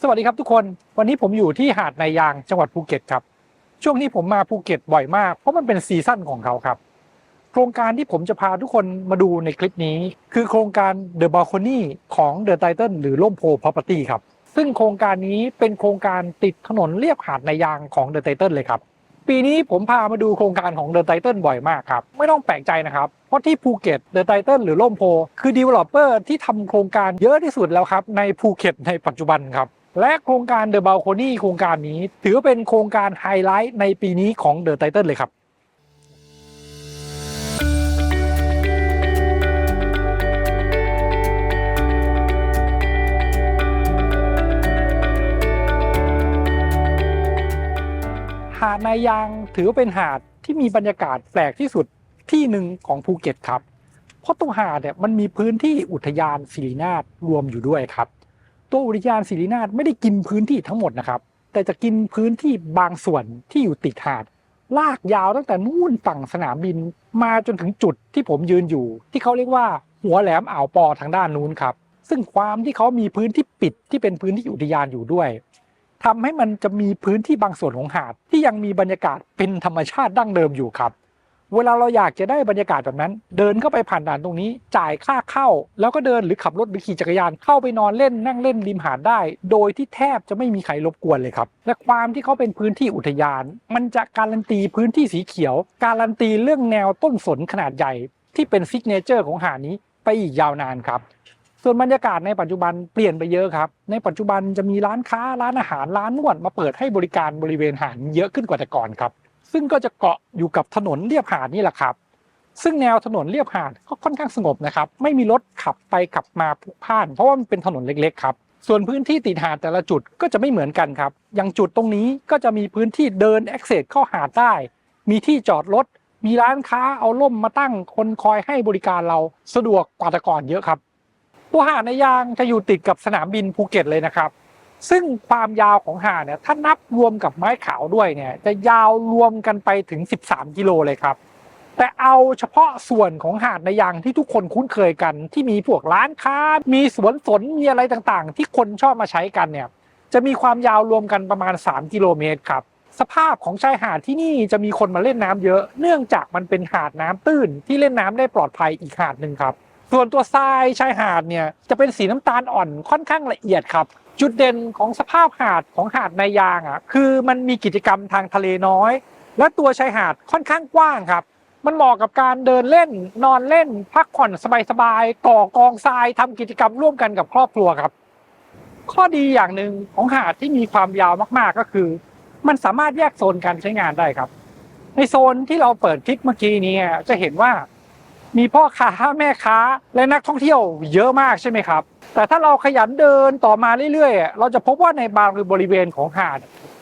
สวัสดีครับทุกคนวันนี้ผมอยู่ที่หาดนายางจังหวัดภูเก็ตครับช่วงนี้ผมมาภูเก็ตบ่อยมากเพราะมันเป็นซีซั่นของเขาครับโครงการที่ผมจะพาทุกคนมาดูในคลิปนี้คือโครงการ The Balcony ของ The Titan หรือร่มโพ Property ครับซึ่งโครงการนี้เป็นโครงการติดถนนเลียบหาดนายางของ The Titan เลยครับปีนี้ผมพามาดูโครงการของ The Titan บ่อยมากครับไม่ต้องแปลกใจนะครับเพราะที่ภูเก็ต The Titan หรือร่มโพคือ developer ที่ทำโครงการเยอะที่สุดแล้วครับในภูเก็ตในปัจจุบันครับและโครงการ The Balcony โครงการนี้ถือเป็นโครงการไฮไลท์ในปีนี้ของ The Titan เลยครับหาดนายางถือว่าเป็นหาดที่มีบรรยากาศแปลกที่สุดที่หนึ่งของภูเก็ตครับเพราะตัวหาดเนี่ยมันมีพื้นที่อุทยานศิรินาถรวมอยู่ด้วยครับตัวอุทยานศิรินาถไม่ได้กินพื้นที่ทั้งหมดนะครับแต่จะกินพื้นที่บางส่วนที่อยู่ติดหาดลากยาวตั้งแต่นู่นฝั่งสนามบินมาจนถึงจุดที่ผมยืนอยู่ที่เขาเรียกว่าหัวแหลมอ่าวปอทางด้านนู้นครับซึ่งความที่เขามีพื้นที่ปิดที่เป็นพื้นที่อุทยานอยู่ด้วยทำให้มันจะมีพื้นที่บางส่วนของหาดที่ยังมีบรรยากาศเป็นธรรมชาติดั้งเดิมอยู่ครับเวลาเราอยากจะได้บรรยากาศแบบนั้นเดินเข้าไปผ่านด่านตรงนี้จ่ายค่าเข้าแล้วก็เดินหรือขับรถหรือขี่จักรยานเข้าไปนอนเล่นนั่งเล่นริมหาดได้โดยที่แทบจะไม่มีใครรบกวนเลยครับและความที่เขาเป็นพื้นที่อุทยานมันจะการันตีพื้นที่สีเขียวการันตีเรื่องแนวต้นสนขนาดใหญ่ที่เป็นซิกเนเจอร์ของหาดนี้ไปอีกยาวนานครับส่วนบรรยากาศในปัจจุบันเปลี่ยนไปเยอะครับในปัจจุบันจะมีร้านค้าร้านอาหารร้านนวดมาเปิดให้บริการบริเวณหาดเยอะขึ้นกว่าแต่ก่อนครับซึ่งก็จะเกาะอยู่กับถนนเลียบหาดนี่แหละครับซึ่งแนวถนนเลียบหาดก็ค่อนข้างสงบนะครับไม่มีรถขับไปขับมาพลุกพล่านเพราะว่ามันเป็นถนนเล็กๆครับส่วนพื้นที่ติดหาดแต่ละจุดก็จะไม่เหมือนกันครับอย่างจุดตรงนี้ก็จะมีพื้นที่เดินแอคเซสเข้าหาดได้มีที่จอดรถมีร้านค้าเอาร่มมาตั้งคนคอยให้บริการเราสะดวกกว่าแต่ก่อนเยอะครับตัวหาดนายางจะอยู่ติดกับสนามบินภูเก็ตเลยนะครับซึ่งความยาวของหาดเนี่ยถ้านับรวมกับไม้ขาวด้วยเนี่ยจะยาวรวมกันไปถึง13กิโลเลยครับแต่เอาเฉพาะส่วนของหาดนายางที่ทุกคนคุ้นเคยกันที่มีพวกร้านค้ามีสวนสนมีอะไรต่างๆที่คนชอบมาใช้กันเนี่ยจะมีความยาวรวมกันประมาณ3กิโลเมตรครับสภาพของชายหาดที่นี่จะมีคนมาเล่นน้ำเยอะเนื่องจากมันเป็นหาดน้ำตื้นที่เล่นน้ำได้ปลอดภัยอีกหาดหนึ่งครับส่วนตัวทรายชายหาดเนี่ยจะเป็นสีน้ำตาลอ่อนค่อนข้างละเอียดครับจุดเด่นของสภาพหาดของหาดนายางคือมันมีกิจกรรมทางทะเลน้อยและตัวชายหาดค่อนข้างกว้างครับมันเหมาะกับการเดินเล่นนอนเล่นพักผ่อนสบายๆก่อกองทรายทำกิจกรรมร่วมกันกับครอบครัวครับข้อดีอย่างหนึ่งของหาดที่มีความยาวมากๆก็คือมันสามารถแยกโซนการใช้งานได้ครับในโซนที่เราเปิดคลิปเมื่อกี้นี้จะเห็นว่ามีพ่อค้าแม่ค้าและนักท่องเที่ยวเยอะมากใช่ไหมครับแต่ถ้าเราขยันเดินต่อมาเรื่อยๆเราจะพบว่าในบริเวณของหาด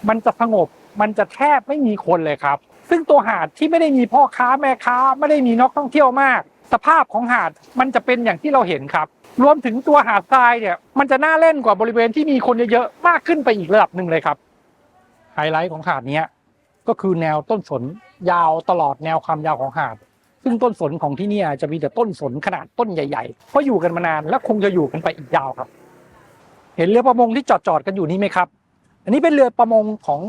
มันจะสงบมันจะแทบไม่มีคนเลยครับซึ่งตัวหาดที่ไม่ได้มีพ่อค้าแม่ค้าไม่ได้มีนักท่องเที่ยวมากสภาพของหาดมันจะเป็นอย่างที่เราเห็นครับรวมถึงตัวหาดทรายเนี่ยมันจะน่าเล่นกว่าบริเวณที่มีคนเยอะๆมากขึ้นไปอีกระดับหนึ่งเลยครับไฮไลท์ของหาดนี้ก็คือแนวต้นสนยาวตลอดแนวความยาวของหาดซึ่งต้นสนของที่นี่จะมีแต่ต้นสนขนาดต้นใหญ่ๆเพราะอยู่กันมานานและคงจะอยู่กันไปอีกยาวครับเห็นเรือประมงที่จอดกันอยู่นี่ไหมครับอันนี้เป็นเรือประมงของ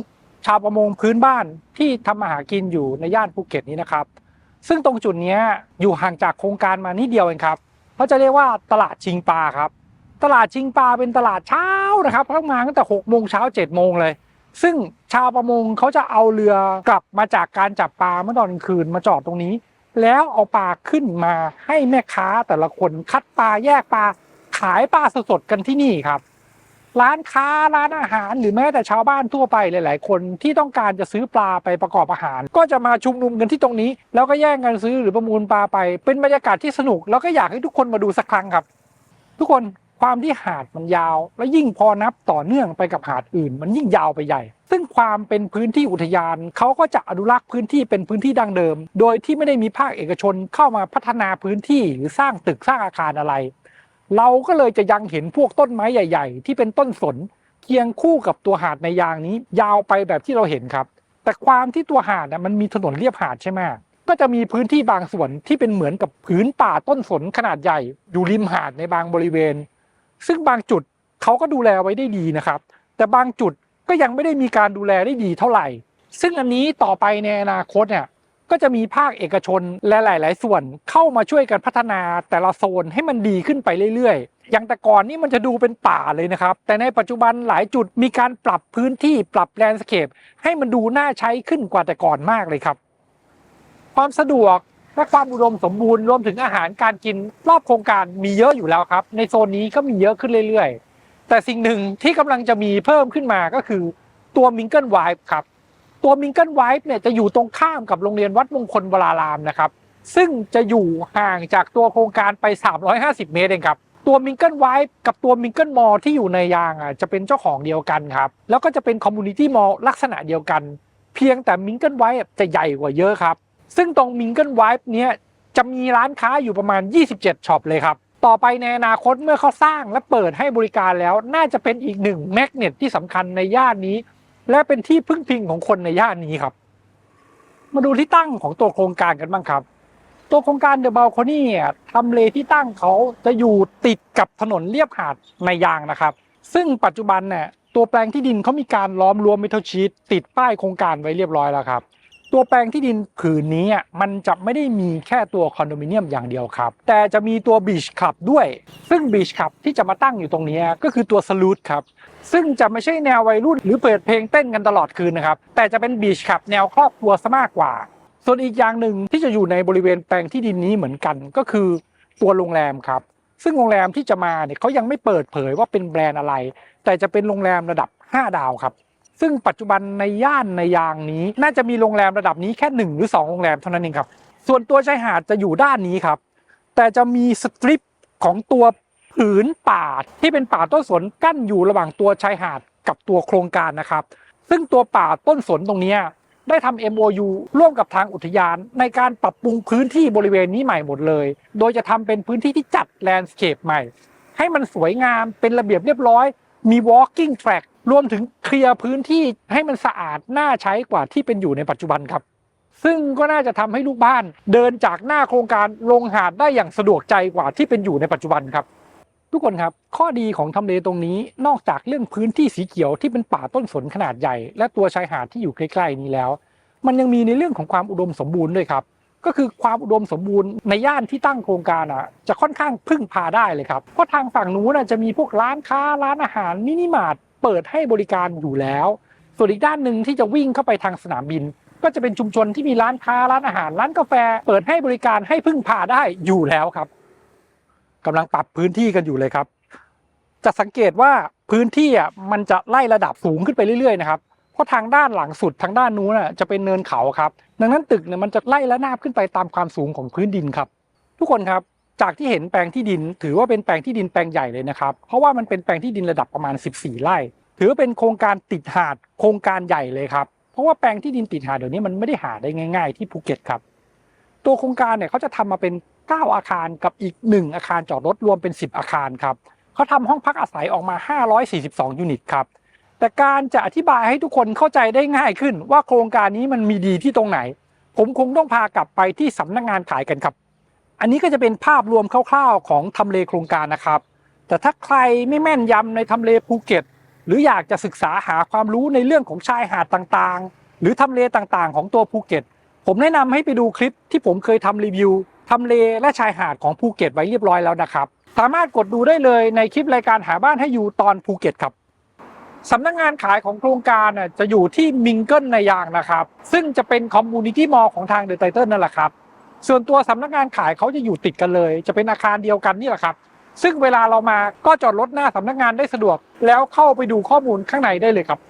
ชาวประมงพื้นบ้านที่ทำมาหากินอยู่ในย่านภูเก็ตนี้นะครับซึ่งตรงจุดนี้อยู่ห่างจากโครงการมานิดเดียวเองครับเขาจะเรียกว่าตลาดชิงปลาครับตลาดชิงปลาเป็นตลาดเช้านะครับเข้ามาตั้งแต่6 โมงเช้า7 โมงเลยซึ่งชาวประมงเขาจะเอาเรือกลับมาจากการจับปลาเมื่อตอนกลางคืนมาจอดตรงนี้แล้วเอาปลาขึ้นมาให้แม่ค้าแต่ละคนคัดปลาแยกปลาขายปลาสดๆกันที่นี่ครับร้านค้าร้านอาหารหรือแม้แต่ชาวบ้านทั่วไปหลายๆคนที่ต้องการจะซื้อปลาไปประกอบอาหารก็จะมาชุมนุมกันที่ตรงนี้แล้วก็แย่งกันซื้อหรือประมูลปลาไปเป็นบรรยากาศที่สนุกแล้วก็อยากให้ทุกคนมาดูสักครั้งครับทุกคนความที่หาดมันยาวและยิ่งพอนับต่อเนื่องไปกับหาดอื่นมันยิ่งยาวไปใหญ่ซึ่งความเป็นพื้นที่อุทยานเขาก็จะอนุรักษ์พื้นที่เป็นพื้นที่ดั้งเดิมโดยที่ไม่ได้มีภาคเอกชนเข้ามาพัฒนาพื้นที่หรือสร้างตึกสร้างอาคารอะไรเราก็เลยจะยังเห็นพวกต้นไม้ใหญ่ๆที่เป็นต้นสนเคียงคู่กับตัวหาดในยางนี้ยาวไปแบบที่เราเห็นครับแต่ความที่ตัวหาดมันมีถนนเลียบหาดใช่ไหมก็จะมีพื้นที่บางส่วนที่เป็นเหมือนกับผืนป่าต้นสนขนาดใหญ่อยู่ริมหาดในบางบริเวณซึ่งบางจุดเขาก็ดูแลไว้ได้ดีนะครับ แต่บางจุดก็ยังไม่ได้มีการดูแลได้ดีเท่าไหร่ซึ่งอันนี้ต่อไปในอนาคตเนี่ยก็จะมีภาคเอกชนและหลายๆส่วนเข้ามาช่วยกันพัฒนาแต่ละโซนให้มันดีขึ้นไปเรื่อยๆอย่างแต่ก่อนนี่มันจะดูเป็นป่าเลยนะครับแต่ในปัจจุบันหลายจุดมีการปรับพื้นที่ปรับแลนด์สเคปให้มันดูน่าใช้ขึ้นกว่าแต่ก่อนมากเลยครับความสะดวกและความอุดมสมบูรณ์รวมถึงอาหารการกินรอบโครงการมีเยอะอยู่แล้วครับในโซนนี้ก็มีเยอะขึ้นเรื่อยๆแต่สิ่งหนึ่งที่กำลังจะมีเพิ่มขึ้นมาก็คือตัวมิงเกิลไวฟ์ครับตัวมิงเกิลไวฟ์เนี่ยจะอยู่ตรงข้ามกับโรงเรียนวัดมงคลวรารามนะครับซึ่งจะอยู่ห่างจากตัวโครงการไป350 เมตรเองครับตัวมิงเกิลไวฟ์กับตัวมิงเกิลมอลที่อยู่ในยางจะเป็นเจ้าของเดียวกันครับแล้วก็จะเป็นคอมมูนิตี้มอลลักษณะเดียวกันเพียงแต่มิงเกิลไวฟ์จะใหญ่กว่าเยอะครับซึ่งตรงมิงเกิลไวฟ์เนี้ยจะมีร้านค้าอยู่ประมาณ27ช็อปเลยครับต่อไปในอนาคตเมื่อเขาสร้างและเปิดให้บริการแล้วน่าจะเป็นอีกหนึ่งแมกเนตที่สำคัญในย่านนี้และเป็นที่พึ่งพิงของคนในย่านนี้ครับมาดูที่ตั้งของตัวโครงการกันบ้างครับตัวโครงการเดอะบัลคอนี่ทำเลที่ตั้งเขาจะอยู่ติดกับถนนเลียบหาดในยางนะครับซึ่งปัจจุบันเนี่ยตัวแปลงที่ดินเขามีการล้อมรั้วเมทัลชีทติดป้ายโครงการไว้เรียบร้อยแล้วครับตัวแปลงที่ดินผืนนี้มันจะไม่ได้มีแค่ตัวคอนโดมิเนียมอย่างเดียวครับแต่จะมีตัวบีชคลับด้วยซึ่งบีชคลับที่จะมาตั้งอยู่ตรงนี้ก็คือตัวสลูทครับซึ่งจะไม่ใช่แนววัยรุ่นหรือเปิดเพลงเต้นกันตลอดคืนนะครับแต่จะเป็นบีชคลับแนวครอบครัวซะมากกว่าส่วนอีกอย่างหนึ่งที่จะอยู่ในบริเวณแปลงที่ดินนี้เหมือนกันก็คือตัวโรงแรมครับซึ่งโรงแรมที่จะมาเนี่ยเขายังไม่เปิดเผยว่าเป็นแบรนด์อะไรแต่จะเป็นโรงแรมระดับ5 ดาวครับซึ่งปัจจุบันในย่านในยางนี้น่าจะมีโรงแรมระดับนี้แค่1 หรือ 2โรงแรมเท่านั้นเองครับส่วนตัวชายหาดจะอยู่ด้านนี้ครับแต่จะมีสตริปของตัวผืนป่าที่เป็นป่าต้นสนกั้นอยู่ระหว่างตัวชายหาดกับตัวโครงการนะครับซึ่งตัวป่าต้นสนตรงนี้ได้ทำ MOU ร่วมกับทางอุทยานในการปรับปรุงพื้นที่บริเวณนี้ใหม่หมดเลยโดยจะทำเป็นพื้นที่ที่จัดแลนด์สเคปใหม่ให้มันสวยงามเป็นระเบียบเรียบร้อยมี walking track รวมถึงเคลียร์พื้นที่ให้มันสะอาดน่าใช้กว่าที่เป็นอยู่ในปัจจุบันครับซึ่งก็น่าจะทำให้ลูกบ้านเดินจากหน้าโครงการลงหาดได้อย่างสะดวกใจกว่าที่เป็นอยู่ในปัจจุบันครับทุกคนครับข้อดีของทำเลตรงนี้นอกจากเรื่องพื้นที่สีเขียวที่เป็นป่าต้นสนขนาดใหญ่และตัวชายหาดที่อยู่ใกล้ๆนี้แล้วมันยังมีในเรื่องของความอุดมสมบูรณ์ด้วยครับก็คือความอุดมสมบูรณ์ในย่านที่ตั้งโครงการจะค่อนข้างพึ่งพาได้เลยครับเพราะทางฝั่งนู้นจะมีพวกร้านค้าร้านอาหารมินิมาร์ทเปิดให้บริการอยู่แล้วส่วนอีกด้านหนึ่งที่จะวิ่งเข้าไปทางสนามบินก็จะเป็นชุมชนที่มีร้านค้าร้านอาหารร้านกาแฟเปิดให้บริการให้พึ่งพาได้อยู่แล้วครับกำลังปรับพื้นที่กันอยู่เลยครับจะสังเกตว่าพื้นที่มันจะไล่ระดับสูงขึ้นไปเรื่อยๆนะครับเพราะทางด้านหลังสุดทางด้านนู้นจะเป็นเนินเขาครับดังนั้นตึกเนี่ยมันจะไล่ระนาบขึ้นไปตามความสูงของพื้นดินครับทุกคนครับจากที่เห็นแปลงที่ดินถือว่าเป็นแปลงที่ดินแปลงใหญ่เลยนะครับเพราะว่ามันเป็นแปลงที่ดินระดับประมาณ14 ไร่ถือว่าเป็นโครงการติดหาดโครงการใหญ่เลยครับเพราะว่าแปลงที่ดินติดหาดเดี๋ยวนี้มันไม่ได้หาได้ง่ายๆที่ภูเก็ตครับตัวโครงการเนี่ยเขาจะทำมาเป็น9อาคารกับอีก1อาคารจอดรถรวมเป็น10อาคารครับเขาทำห้องพักอาศัยออกมา542ยูนิตครับแต่การจะอธิบายให้ทุกคนเข้าใจได้ง่ายขึ้นว่าโครงการนี้มันมีดีที่ตรงไหนผมคงต้องพากลับไปที่สำนักงานขายกันครับอันนี้ก็จะเป็นภาพรวมคร่าวๆของทำเลโครงการนะครับแต่ถ้าใครไม่แม่นยำในทำเลภูเก็ตหรืออยากจะศึกษาหาความรู้ในเรื่องของชายหาดต่างๆหรือทำเลต่างๆของตัวภูเก็ตผมแนะนำให้ไปดูคลิปที่ผมเคยทำรีวิวทำเลและชายหาดของภูเก็ตไว้เรียบร้อยแล้วนะครับสามารถกดดูได้เลยในคลิปรายการหาบ้านให้อยู่ตอนภูเก็ตครับสำนักงานขายของโครงการจะอยู่ที่มิงเกิลในยางนะครับซึ่งจะเป็นคอมมูนิตี้มอลล์ของทางเดอะไทเทิลนั่นแหละครับส่วนตัวสำนักงานขายเขาจะอยู่ติดกันเลยจะเป็นอาคารเดียวกันนี่แหละครับซึ่งเวลาเรามาก็จอดรถหน้าสำนักงานได้สะดวกแล้วเข้าไปดูข้อมูลข้างในได้เลยครับ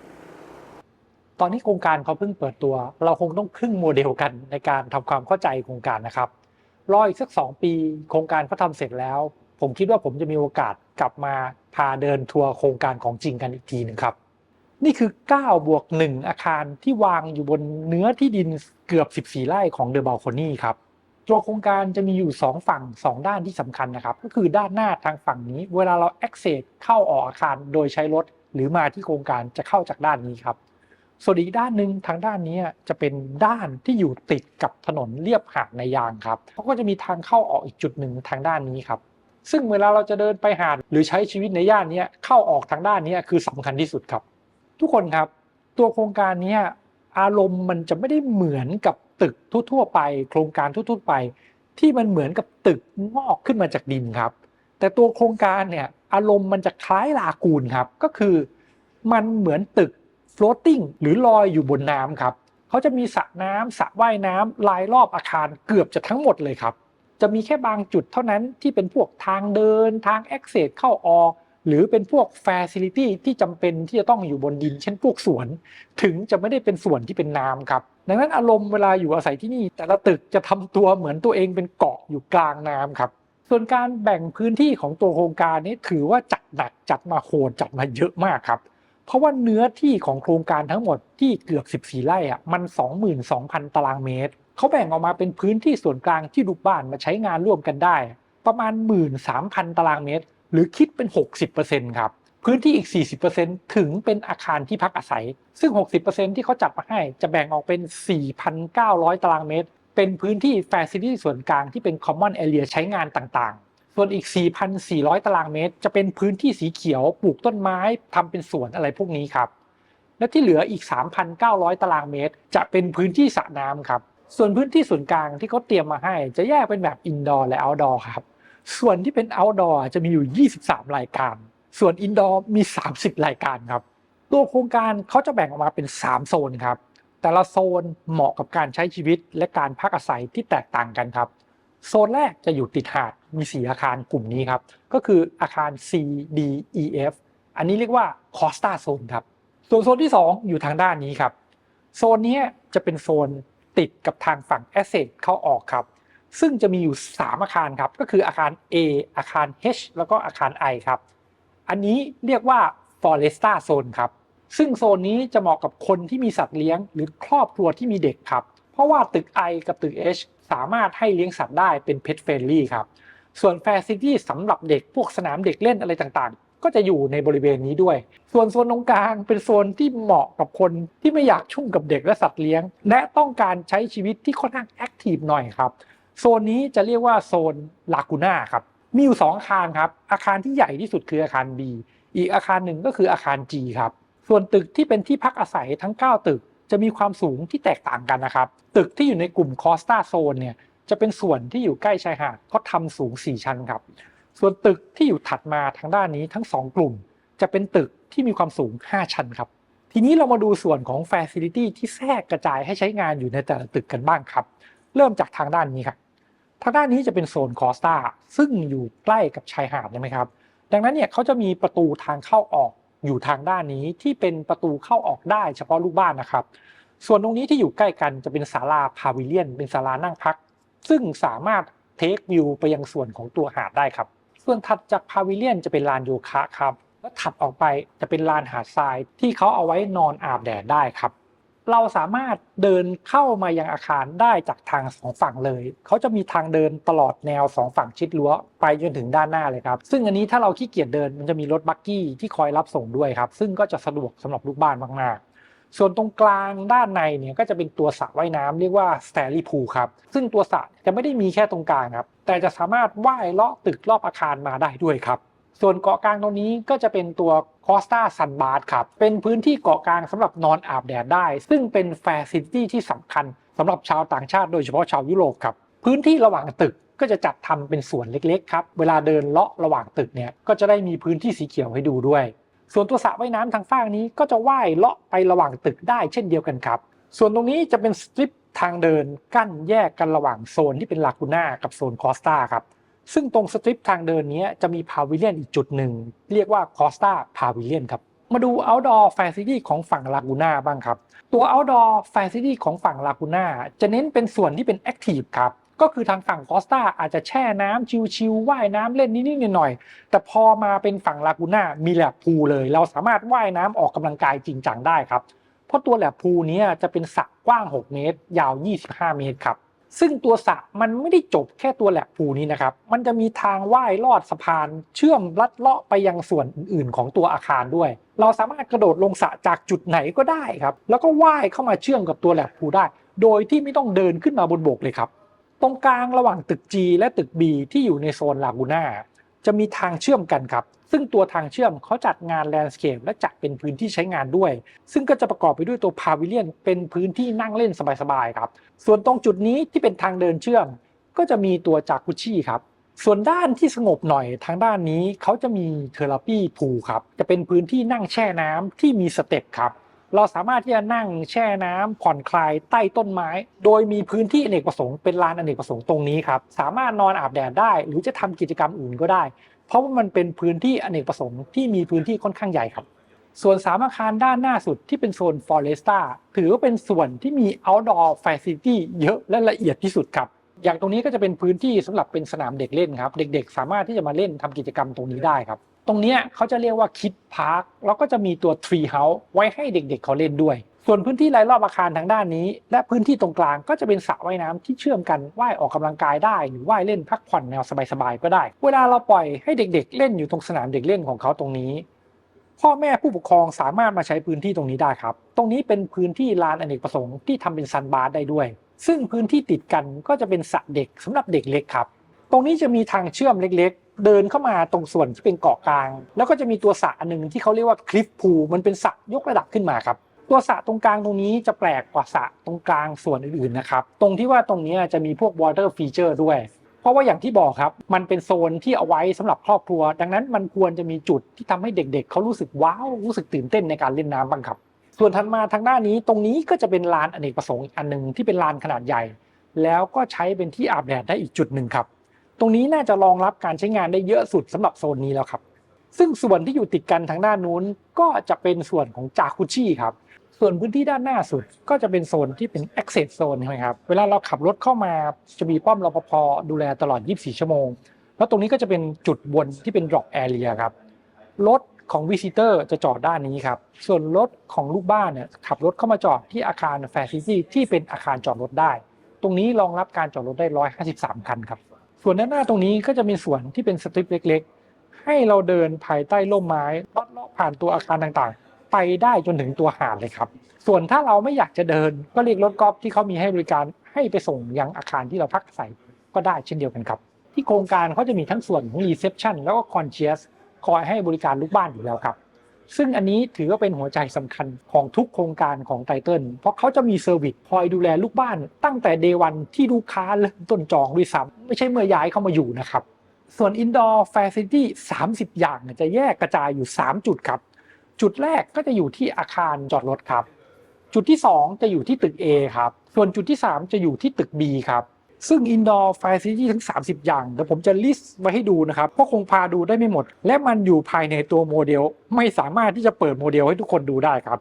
ตอนนี้โครงการเขาเพิ่งเปิดตัวเราคงต้องพึ่งโมเดลกันในการทำความเข้าใจโครงการนะครับรออีกสัก2 ปีโครงการเขาทำเสร็จแล้วผมคิดว่าผมจะมีโอกาสกลับมาพาเดินทัวร์โครงการของจริงกันอีกทีหนึ่งครับนี่คือ9+1อาคารที่วางอยู่บนเนื้อที่ดินเกือบ14 ไร่ของเดอะบัลคอนี่ครับตัวโครงการจะมีอยู่2ฝั่ง2ด้านที่สำคัญนะครับก็คือด้านหน้าทางฝั่งนี้เวลาเรา access เข้าออกอาคารโดยใช้รถหรือมาที่โครงการจะเข้าจากด้านนี้ครับส่วนอีกด้านหนึ่งทางด้านนี้จะเป็นด้านที่อยู่ติดกับถนนเลียบหาดในยางครับเขาก็จะมีทางเข้าออกอีกจุดหนึ่งทางด้านนี้ครับซึ่งเวลาเราจะเดินไปหาดหรือใช้ชีวิตในย่านนี้เข้าออกทางด้านนี้คือสำคัญที่สุดครับ ทุกคนครับตัวโครงการนี้อารมณ์มันจะไม่ได้เหมือนกับตึกทั่วๆไปโครงการทั่วๆไปที่มันเหมือนกับตึกงอกขึ้นมาจากดินครับแต่ตัวโครงการเนี่ยอารมณ์มันจะคล้ายลากูนครับก็คือมันเหมือนตึก floating หรือลอยอยู่บนน้ำครับเขาจะมีสระน้ำสระว่ายน้ำรายรอบอาคารเกือบจะทั้งหมดเลยครับจะมีแค่บางจุดเท่านั้นที่เป็นพวกทางเดินทาง access เข้าออกหรือเป็นพวก facility ที่จำเป็นที่จะต้องอยู่บนดินเช่นพวกสวนถึงจะไม่ได้เป็นส่วนที่เป็นน้ำครับดังนั้นอารมณ์เวลาอยู่อาศัยที่นี่แต่ละตึกจะทำตัวเหมือนตัวเองเป็นเกาะอยู่กลางน้ำครับส่วนการแบ่งพื้นที่ของตัวโครงการนี้ถือว่าจัดหนักจัดมาโหดจัดมาเยอะมากครับเพราะว่าเนื้อที่ของโครงการทั้งหมดที่เกือบ14ไร่มัน 22,000 ตารางเมตรเขาแบ่งออกมาเป็นพื้นที่ส่วนกลางที่ลูกบ้านมาใช้งานร่วมกันได้ประมาณ 13,000 ตารางเมตรหรือคิดเป็น 60% ครับพื้นที่อีก 40% ถึงเป็นอาคารที่พักอาศัยซึ่ง 60% ที่เขาจัดมาให้จะแบ่งออกเป็น 4,900 ตารางเมตรเป็นพื้นที่ Facility ส่วนกลางที่เป็น Common Area ใช้งานต่างๆส่วนอีก 4,400 ตารางเมตรจะเป็นพื้นที่สีเขียวปลูกต้นไม้ทำเป็นสวนอะไรพวกนี้ครับและที่เหลืออีก 3,900 ตารางเมตรจะเป็นพื้นที่สระน้ำครับส่วนพื้นที่ส่วนกลางที่เขาเตรียมมาให้จะแยกเป็นแบบ Indoor และ Outdoor ครับส่วนที่เป็น Outdoor จะมีอยู่ 23 รายการส่วน Indoor มี 30 รายการครับตัวโครงการเขาจะแบ่งออกมาเป็น 3 โซนครับแต่ละโซนเหมาะกับการใช้ชีวิตและการพักอาศัยที่แตกต่างกันครับโซนแรกจะอยู่ติดหาดมี4อาคารกลุ่มนี้ครับก็คืออาคาร C D E F อันนี้เรียกว่า Costa Zone ครับส่วนโซนที่2อยู่ทางด้านนี้ครับโซนนี้จะเป็นโซนติดกับทางฝั่ง Asset เข้าออกครับซึ่งจะมีอยู่3อาคารครับก็คืออาคาร A อาคาร H แล้วก็อาคาร I ครับอันนี้เรียกว่า Foresta Zone ครับซึ่งโซนนี้จะเหมาะกับคนที่มีสัตว์เลี้ยงหรือครอบครัวที่มีเด็กครับเพราะว่าตึก I กับตึก H สามารถให้เลี้ยงสัตว์ได้เป็น Pet Friendly ครับส่วน Facility สำหรับเด็กพวกสนามเด็กเล่นอะไรต่างๆก็จะอยู่ในบริเวณนี้ด้วยส่วนโซนตรงกลางเป็นโซนที่เหมาะกับคนที่ไม่อยากชุ่มกับเด็กและสัตว์เลี้ยงและต้องการใช้ชีวิตที่ค่อนข้างแอคทีฟหน่อยครับโซนนี้จะเรียกว่าโซนลากูน่าครับมีอยู่2อาคารครับอาคารที่ใหญ่ที่สุดคืออาคาร B อีกอาคารหนึ่งก็คืออาคาร G ครับส่วนตึกที่เป็นที่พักอาศัยทั้ง9ตึกจะมีความสูงที่แตกต่างกันนะครับตึกที่อยู่ในกลุ่มคอสตาโซนเนี่ยจะเป็นส่วนที่อยู่ใกล้ชายหาดเขาทำสูง4ชั้นครับส่วนตึกที่อยู่ถัดมาทางด้านนี้ทั้ง2กลุ่มจะเป็นตึกที่มีความสูง5ชั้นครับทีนี้เรามาดูส่วนของ Facility ที่แทรกกระจายให้ใช้งานอยู่ในแต่ละตึกกันบ้างครับเริ่มจากทางด้านนี้ครับทางด้านนี้จะเป็นโซนคอสตาซึ่งอยู่ใกล้กับชายหาดใช่ไหมครับดังนั้นเนี่ยเขาจะมีประตูทางเข้าออกอยู่ทางด้านนี้ที่เป็นประตูเข้าออกได้เฉพาะลูกบ้านนะครับส่วนตรงนี้ที่อยู่ใกล้กันจะเป็นศาลาพาวิเลียนเป็นศาลานั่งพักซึ่งสามารถเทควิวไปยังส่วนของตัวหาดได้ครับส่วนถัดจากพาวิเลียนจะเป็นลานโยคะครับแล้วถัดออกไปจะเป็นลานหาดทรายที่เขาเอาไว้นอนอาบแดดได้ครับเราสามารถเดินเข้ามายังอาคารได้จากทาง2ฝั่งเลยเขาจะมีทางเดินตลอดแนว2ฝั่งชิดรั้วไปจนถึงด้านหน้าเลยครับซึ่งอันนี้ถ้าเราขี้เกียจเดินมันจะมีรถบักกี้ที่คอยรับส่งด้วยครับซึ่งก็จะสะดวกสำหรับลูกบ้านมากๆส่วนตรงกลางด้านในเนี่ยก็จะเป็นตัวสระว่ายน้ำเรียกว่า Stanley Pool ครับซึ่งตัวสระจะไม่ได้มีแค่ตรงกลางครับแต่จะสามารถว่ายเลาะตึกรอบอาคารมาได้ด้วยครับส่วนเกาะกลางตรงนี้ก็จะเป็นตัว Costa Sunbath ครับเป็นพื้นที่เกาะกลางสำหรับนอนอาบแดดได้ซึ่งเป็น Facility ที่สำคัญสำหรับชาวต่างชาติโดยเฉพาะชาวยุโรปครับพื้นที่ระหว่างตึกก็จะจัดทำเป็นสวนเล็กๆครับเวลาเดินเลาะระหว่างตึกเนี่ยก็จะได้มีพื้นที่สีเขียวให้ดูด้วยส่วนตัวสระว่ายน้ำทางฝั่งนี้ก็จะว่ายเลาะไประหว่างตึกได้เช่นเดียวกันครับส่วนตรงนี้จะเป็นสตริปทางเดินกั้นแยกกันระหว่างโซนที่เป็นลากูน่ากับโซนคอสตาครับซึ่งตรงสตริปทางเดินนี้จะมีพาวิเลียนอีกจุดหนึ่งเรียกว่าคอสตาพาวิเลียนครับมาดู outdoor facility ของฝั่งลากูน่าบ้างครับตัว outdoor facility ของฝั่งลากูน่าจะเน้นเป็นส่วนที่เป็น active ครับก็คือทางฝั่งคอสตาอาจจะแช่น้ำชิลๆว่ายน้ำเล่นนิดๆหน่อยๆแต่พอมาเป็นฝั่งลากูน่ามีแลบพูลเลยเราสามารถว่ายน้ำออกกำลังกายจริงจังได้ครับเพราะตัวแลบพูลนี้จะเป็นสระกว้าง6เมตรยาว25เมตรครับซึ่งตัวสระมันไม่ได้จบแค่ตัวแลบพูลนี้นะครับมันจะมีทางว่ายลอดสะพานเชื่อมลัดเลาะไปยังส่วนอื่นๆของตัวอาคารด้วยเราสามารถกระโดดลงสระจากจุดไหนก็ได้ครับแล้วก็ว่ายเข้ามาเชื่อมกับตัวแลบพูลได้โดยที่ไม่ต้องเดินขึ้นมาบนบกเลยครับตรงกลางระหว่างตึก G และตึก B ที่อยู่ในโซนลากูน่า จะมีทางเชื่อมกันครับซึ่งตัวทางเชื่อมเขาจัดงานแลนด์สเคปและจัดเป็นพื้นที่ใช้งานด้วยซึ่งก็จะประกอบไปด้วยตัวพาวิเลียนเป็นพื้นที่นั่งเล่นสบายๆครับส่วนตรงจุดนี้ที่เป็นทางเดินเชื่อมก็จะมีตัวจากุชิครับส่วนด้านที่สงบหน่อยทางด้านนี้เขาจะมีเทอราปีพูลครับจะเป็นพื้นที่นั่งแช่น้ำที่มีสเต็ปครับเราสามารถที่จะนั่งแช่น้ำผ่อนคลายใต้ต้นไม้โดยมีพื้นที่อเนกประสงค์เป็นลานอเนกประสงค์ตรงนี้ครับสามารถนอนอาบแดดได้หรือจะทำกิจกรรมอื่นก็ได้เพราะว่ามันเป็นพื้นที่อเนกประสงค์ที่มีพื้นที่ค่อนข้างใหญ่ครับส่วน3อาคารด้านหน้าสุดที่เป็นโซน Foresta ถือว่าเป็นส่วนที่มี Outdoor Facility เยอะและละเอียดที่สุดครับอย่างตรงนี้ก็จะเป็นพื้นที่สำหรับเป็นสนามเด็กเล่นครับเด็กๆสามารถที่จะมาเล่นทำกิจกรรมตรงนี้ได้ครับตรงนี้เขาจะเรียกว่า Kid Park แล้วก็จะมีตัว Tree House ไว้ให้เด็กๆเขาเล่นด้วยส่วนพื้นที่รายรอบอาคารทางด้านนี้และพื้นที่ตรงกลางก็จะเป็นสระว่ายน้ำที่เชื่อมกันว่ายออกกำลังกายได้หรือว่ายเล่นพักผ่อนแนวสบายๆก็ได้เวลาเราปล่อยให้เด็กๆเล่นอยู่ตรงสนามเด็กเล่นของเขาตรงนี้พ่อแม่ผู้ปกครองสามารถมาใช้พื้นที่ตรงนี้ได้ครับตรงนี้เป็นพื้นที่ลานอเนกประสงค์ที่ทำเป็นซันบาร์ได้ด้วยซึ่งพื้นที่ติดกันก็จะเป็นสระเด็กสำหรับเด็กเล็กครับตรงนี้จะมีทางเชื่อมเล็กๆเดินเข้ามาตรงส่วนที่เป็นเกาะกลางแล้วก็จะมีตัวสระอันนึงที่เขาเรียกว่าคลิฟพูลมันเป็นสระยกระดับขึ้นมาครับตัวสระตรงกลางตรงนี้จะแปลกกว่าสระตรงกลางส่วนอื่นๆนะครับตรงที่ว่าตรงนี้จะมีพวก water feature ด้วยเพราะว่าอย่างที่บอกครับมันเป็นโซนที่เอาไว้สำหรับครอบครัวดังนั้นมันควรจะมีจุดที่ทำให้เด็กๆเขารู้สึกว้าวรู้สึกตื่นเต้นในการเล่นน้ำบ้างครับส่วนถัดมาทางด้านนี้ตรงนี้ก็จะเป็นลานอเนกประสงค์อีกอันนึงที่เป็นลานขนาดใหญ่แล้วก็ใช้เป็นที่อาบแดดได้อีกจุดหนึ่งครับตรงนี้น่าจะรองรับการใช้งานได้เยอะสุดสำหรับโซนนี้แล้วครับซึ่งส่วนที่อยู่ติดกันทางด้านนู้นก็จะเป็นส่วนของจากุชิครับส่วนพื้นที่ด้านหน้าสุดก็จะเป็นโซนที่เป็น access zone ใช่ไหมครับเวลาเราขับรถเข้ามาจะมีป้อมรปภดูแลตลอด24ชั่วโมงแล้วตรงนี้ก็จะเป็นจุดบนที่เป็น drop area ครับรถของ visitor จะจอดด้านนี้ครับส่วนรถของลูกบ้านเนี่ยขับรถเข้ามาจอดที่อาคาร facility ที่เป็นอาคารจอดรถได้ตรงนี้รองรับการจอดรถได้153คันครับส่วนด้านหน้าตรงนี้ก็จะมีส่วนที่เป็นสตริปเล็กๆให้เราเดินภายใต้ร่มไม้ลัดเลาะผ่านตัวอาคารต่างๆไปได้จนถึงตัวหาดเลยครับส่วนถ้าเราไม่อยากจะเดินก็เรียกรถกอล์ฟที่เขามีให้บริการให้ไปส่งยังอาคารที่เราพักอาศัยก็ได้เช่นเดียวกันครับที่โครงการเขาจะมีทั้งส่วนของ reception แล้วก็ concierge คอยให้บริการลูกบ้านอยู่แล้วครับซึ่งอันนี้ถือว่าเป็นหัวใจสำคัญของทุกโครงการของไตเติ้ลเพราะเขาจะมีเซอร์วิสคอยดูแลลูกบ้านตั้งแต่ day 1ที่ลูกค้าเริ่มต้นจองด้วยซ้ำไม่ใช่เมื่อย้ายเข้ามาอยู่นะครับส่วน indoor facility 30 อย่างจะแยกกระจายอยู่3จุดครับจุดแรกก็จะอยู่ที่อาคารจอดรถครับจุดที่2จะอยู่ที่ตึก A ครับส่วนจุดที่3จะอยู่ที่ตึก B ครับซึ่ง indoor facility ทั้ง30อย่างเดี๋ยวผมจะลิสต์ไว้ให้ดูนะครับเพราะคงพาดูได้ไม่หมดและมันอยู่ภายในตัวโมเดลไม่สามารถที่จะเปิดโมเดลให้ทุกคนดูได้ครับ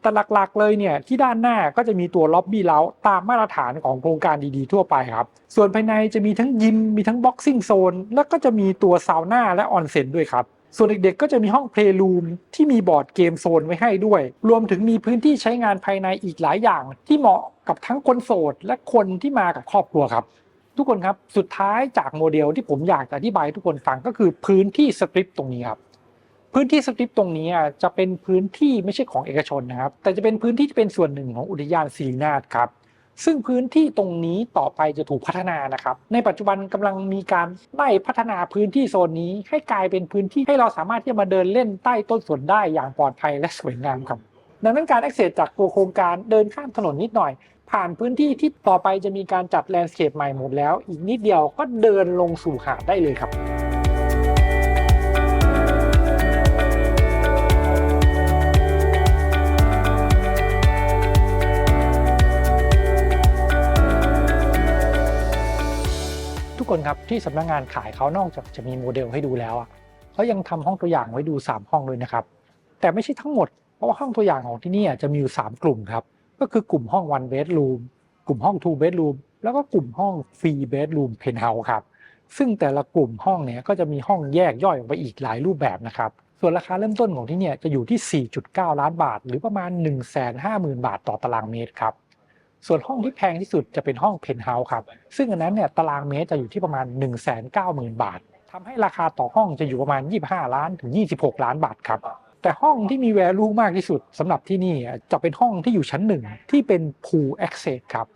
แต่หลักๆเลยเนี่ยที่ด้านหน้าก็จะมีตัวล็อบบี้เล้าตามมาตรฐานของโครงการดีๆทั่วไปครับส่วนภายในจะมีทั้งยิมมีทั้งบ็อกซิ่งโซนแล้วก็จะมีตัวซาวน่าและออนเซ็นด้วยครับส่วนเด็กๆก็จะมีห้องเพลย์รูมที่มีบอร์ดเกมโซนไว้ให้ด้วยรวมถึงมีพื้นที่ใช้งานภายในอีกหลายอย่างที่เหมาะกับทั้งคนโสดและคนที่มากับครอบครัวครับทุกคนครับสุดท้ายจากโมเดลที่ผมอยากจะอธิบายทุกคนฟังก็คือพื้นที่สตริปตรงนี้ครับพื้นที่สตริปตรงนี้จะเป็นพื้นที่ไม่ใช่ของเอกชนนะครับแต่จะเป็นพื้นที่ที่เป็นส่วนหนึ่งของอุทยานศิรินาถครับซึ่งพื้นที่ตรงนี้ต่อไปจะถูกพัฒนานะครับในปัจจุบันกำลังมีการไล่พัฒนาพื้นที่โซนนี้ให้กลายเป็นพื้นที่ให้เราสามารถที่จะมาเดินเล่นใต้ต้นสนได้อย่างปลอดภัยและสวยงามครับดังนั้นการ access จากตัวโครงการเดินข้ามถนนนิดหน่อยผ่านพื้นที่ที่ต่อไปจะมีการจัดแลนด์สเคปใหม่หมดแล้วอีกนิดเดียวก็เดินลงสู่หาดได้เลยครับทุกคนครับที่สำนักงานขายเขานอกจากจะมีโมเดลให้ดูแล้วเขายังทำห้องตัวอย่างไว้ดู3ห้องเลยนะครับแต่ไม่ใช่ทั้งหมดเพราะว่าห้องตัวอย่างของที่นี่จะมีอยู่3กลุ่มครับก็คือกลุ่มห้อง one bedroom กลุ่มห้อง two bedroom แล้วก็กลุ่มห้อง three bedroom penthouse ครับซึ่งแต่ละกลุ่มห้องเนี่ยก็จะมีห้องแยกย่อยออกไปอีกหลายรูปแบบนะครับส่วนราคาเริ่มต้นของที่นี่จะอยู่ที่ 4.9 ล้านบาทหรือประมาณ 150,000 บาทต่อตารางเมตรครับส่วนห้องที่แพงที่สุดจะเป็นห้องเพนท์เฮาส์ครับซึ่งอันนั้นเนี่ยตารางเมตรจะอยู่ที่ประมาณ 190,000 บาททำให้ราคาต่อห้องจะอยู่ประมาณ25ล้านถึง26ล้านบาทครับแต่ห้องที่มี value มากที่สุดสำหรับที่นี่จะเป็นห้องที่อยู่ชั้น1ที่เป็น pool access ครับ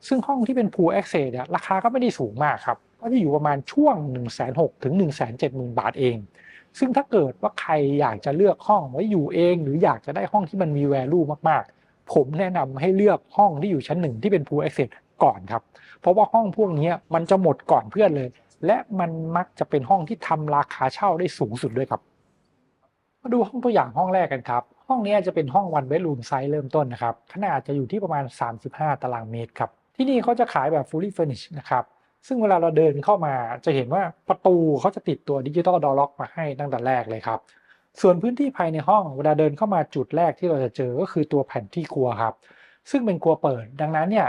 ซึ่งห้องที่เป็น pool access เนี่ยราคาก็ไม่ได้สูงมากครับ ก็จะอยู่ประมาณช่วง 160,000 ถึง 170,000 บาทเองซึ่งถ้าเกิดว่าใครอยากจะเลือกห้องไว้อยู่เองหรืออยากจะได้ห้องที่มันมี value มากๆผมแนะนำให้เลือกห้องที่อยู่ชั้น1ที่เป็น Pool Access ก่อนครับเพราะว่าห้องพวกนี้มันจะหมดก่อนเพื่อนเลยและมันมักจะเป็นห้องที่ทำราคาเช่าได้สูงสุดด้วยครับมาดูห้องตัวอย่างห้องแรกกันครับห้องนี้จะเป็นห้อง one bedroom size เริ่มต้นนะครับขนาดจะอยู่ที่ประมาณ35 ตารางเมตรครับที่นี่เขาจะขายแบบ fully furnished นะครับซึ่งเวลาเราเดินเข้ามาจะเห็นว่าประตูเขาจะติดตัว Digital Door Lock มาให้ตั้งแต่แรกเลยครับส่วนพื้นที่ภายในห้องเวลาเดินเข้ามาจุดแรกที่เราจะเจอก็คือตัวแผ่นที่ครัวครับซึ่งเป็นครัวเปิดดังนั้นเนี่ย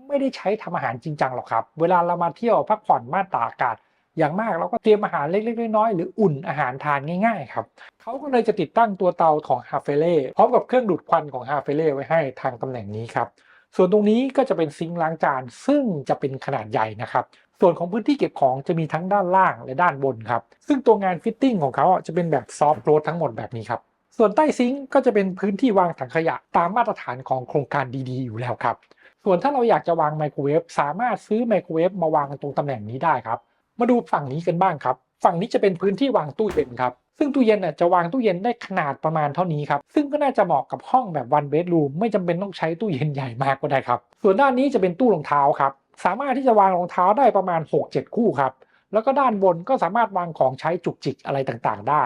ไม่ได้ใช้ทำอาหารจริงจังหรอกครับเวลาเรามาเที่ยวพักผ่อนม่านตากอากาศอย่างมากเราก็เตรียมอาหารเล็กๆน้อยๆหรืออุ่นอาหารทานง่ายๆครับเขาก็เลยจะติดตั้งตัวเตาของ h a f e l e พร้อมกับเครื่องดูดควันของ h a f e l e ไว้ให้ทางตำแหน่งนี้ครับส่วนตรงนี้ก็จะเป็นซิงค์ล้างจานซึ่งจะเป็นขนาดใหญ่นะครับส่วนของพื้นที่เก็บของจะมีทั้งด้านล่างและด้านบนครับซึ่งตัวงานฟิตติ้งของเขาจะเป็นแบบซอฟต์โคลสทั้งหมดแบบนี้ครับส่วนใต้ซิงค์ก็จะเป็นพื้นที่วางถังขยะตามมาตรฐานของโครงการดีๆอยู่แล้วครับส่วนถ้าเราอยากจะวางไมโครเวฟสามารถซื้อไมโครเวฟมาวางตรงตำแหน่งนี้ได้ครับมาดูฝั่งนี้กันบ้างครับฝั่งนี้จะเป็นพื้นที่วางตู้เย็นครับซึ่งตู้เย็นจะวางตู้เย็นได้ขนาดประมาณเท่านี้ครับซึ่งก็น่าจะเหมาะกับห้องแบบ one bedroom ไม่จำเป็นต้องใช้ตู้เย็นใหญ่มากก็ได้ครับส่วนด้านนี้จะเป็นตู้รองเท้าครับสามารถที่จะวางรองเท้าได้ประมาณ 6-7 คู่ครับแล้วก็ด้านบนก็สามารถวางของใช้จุกจิกอะไรต่างๆได้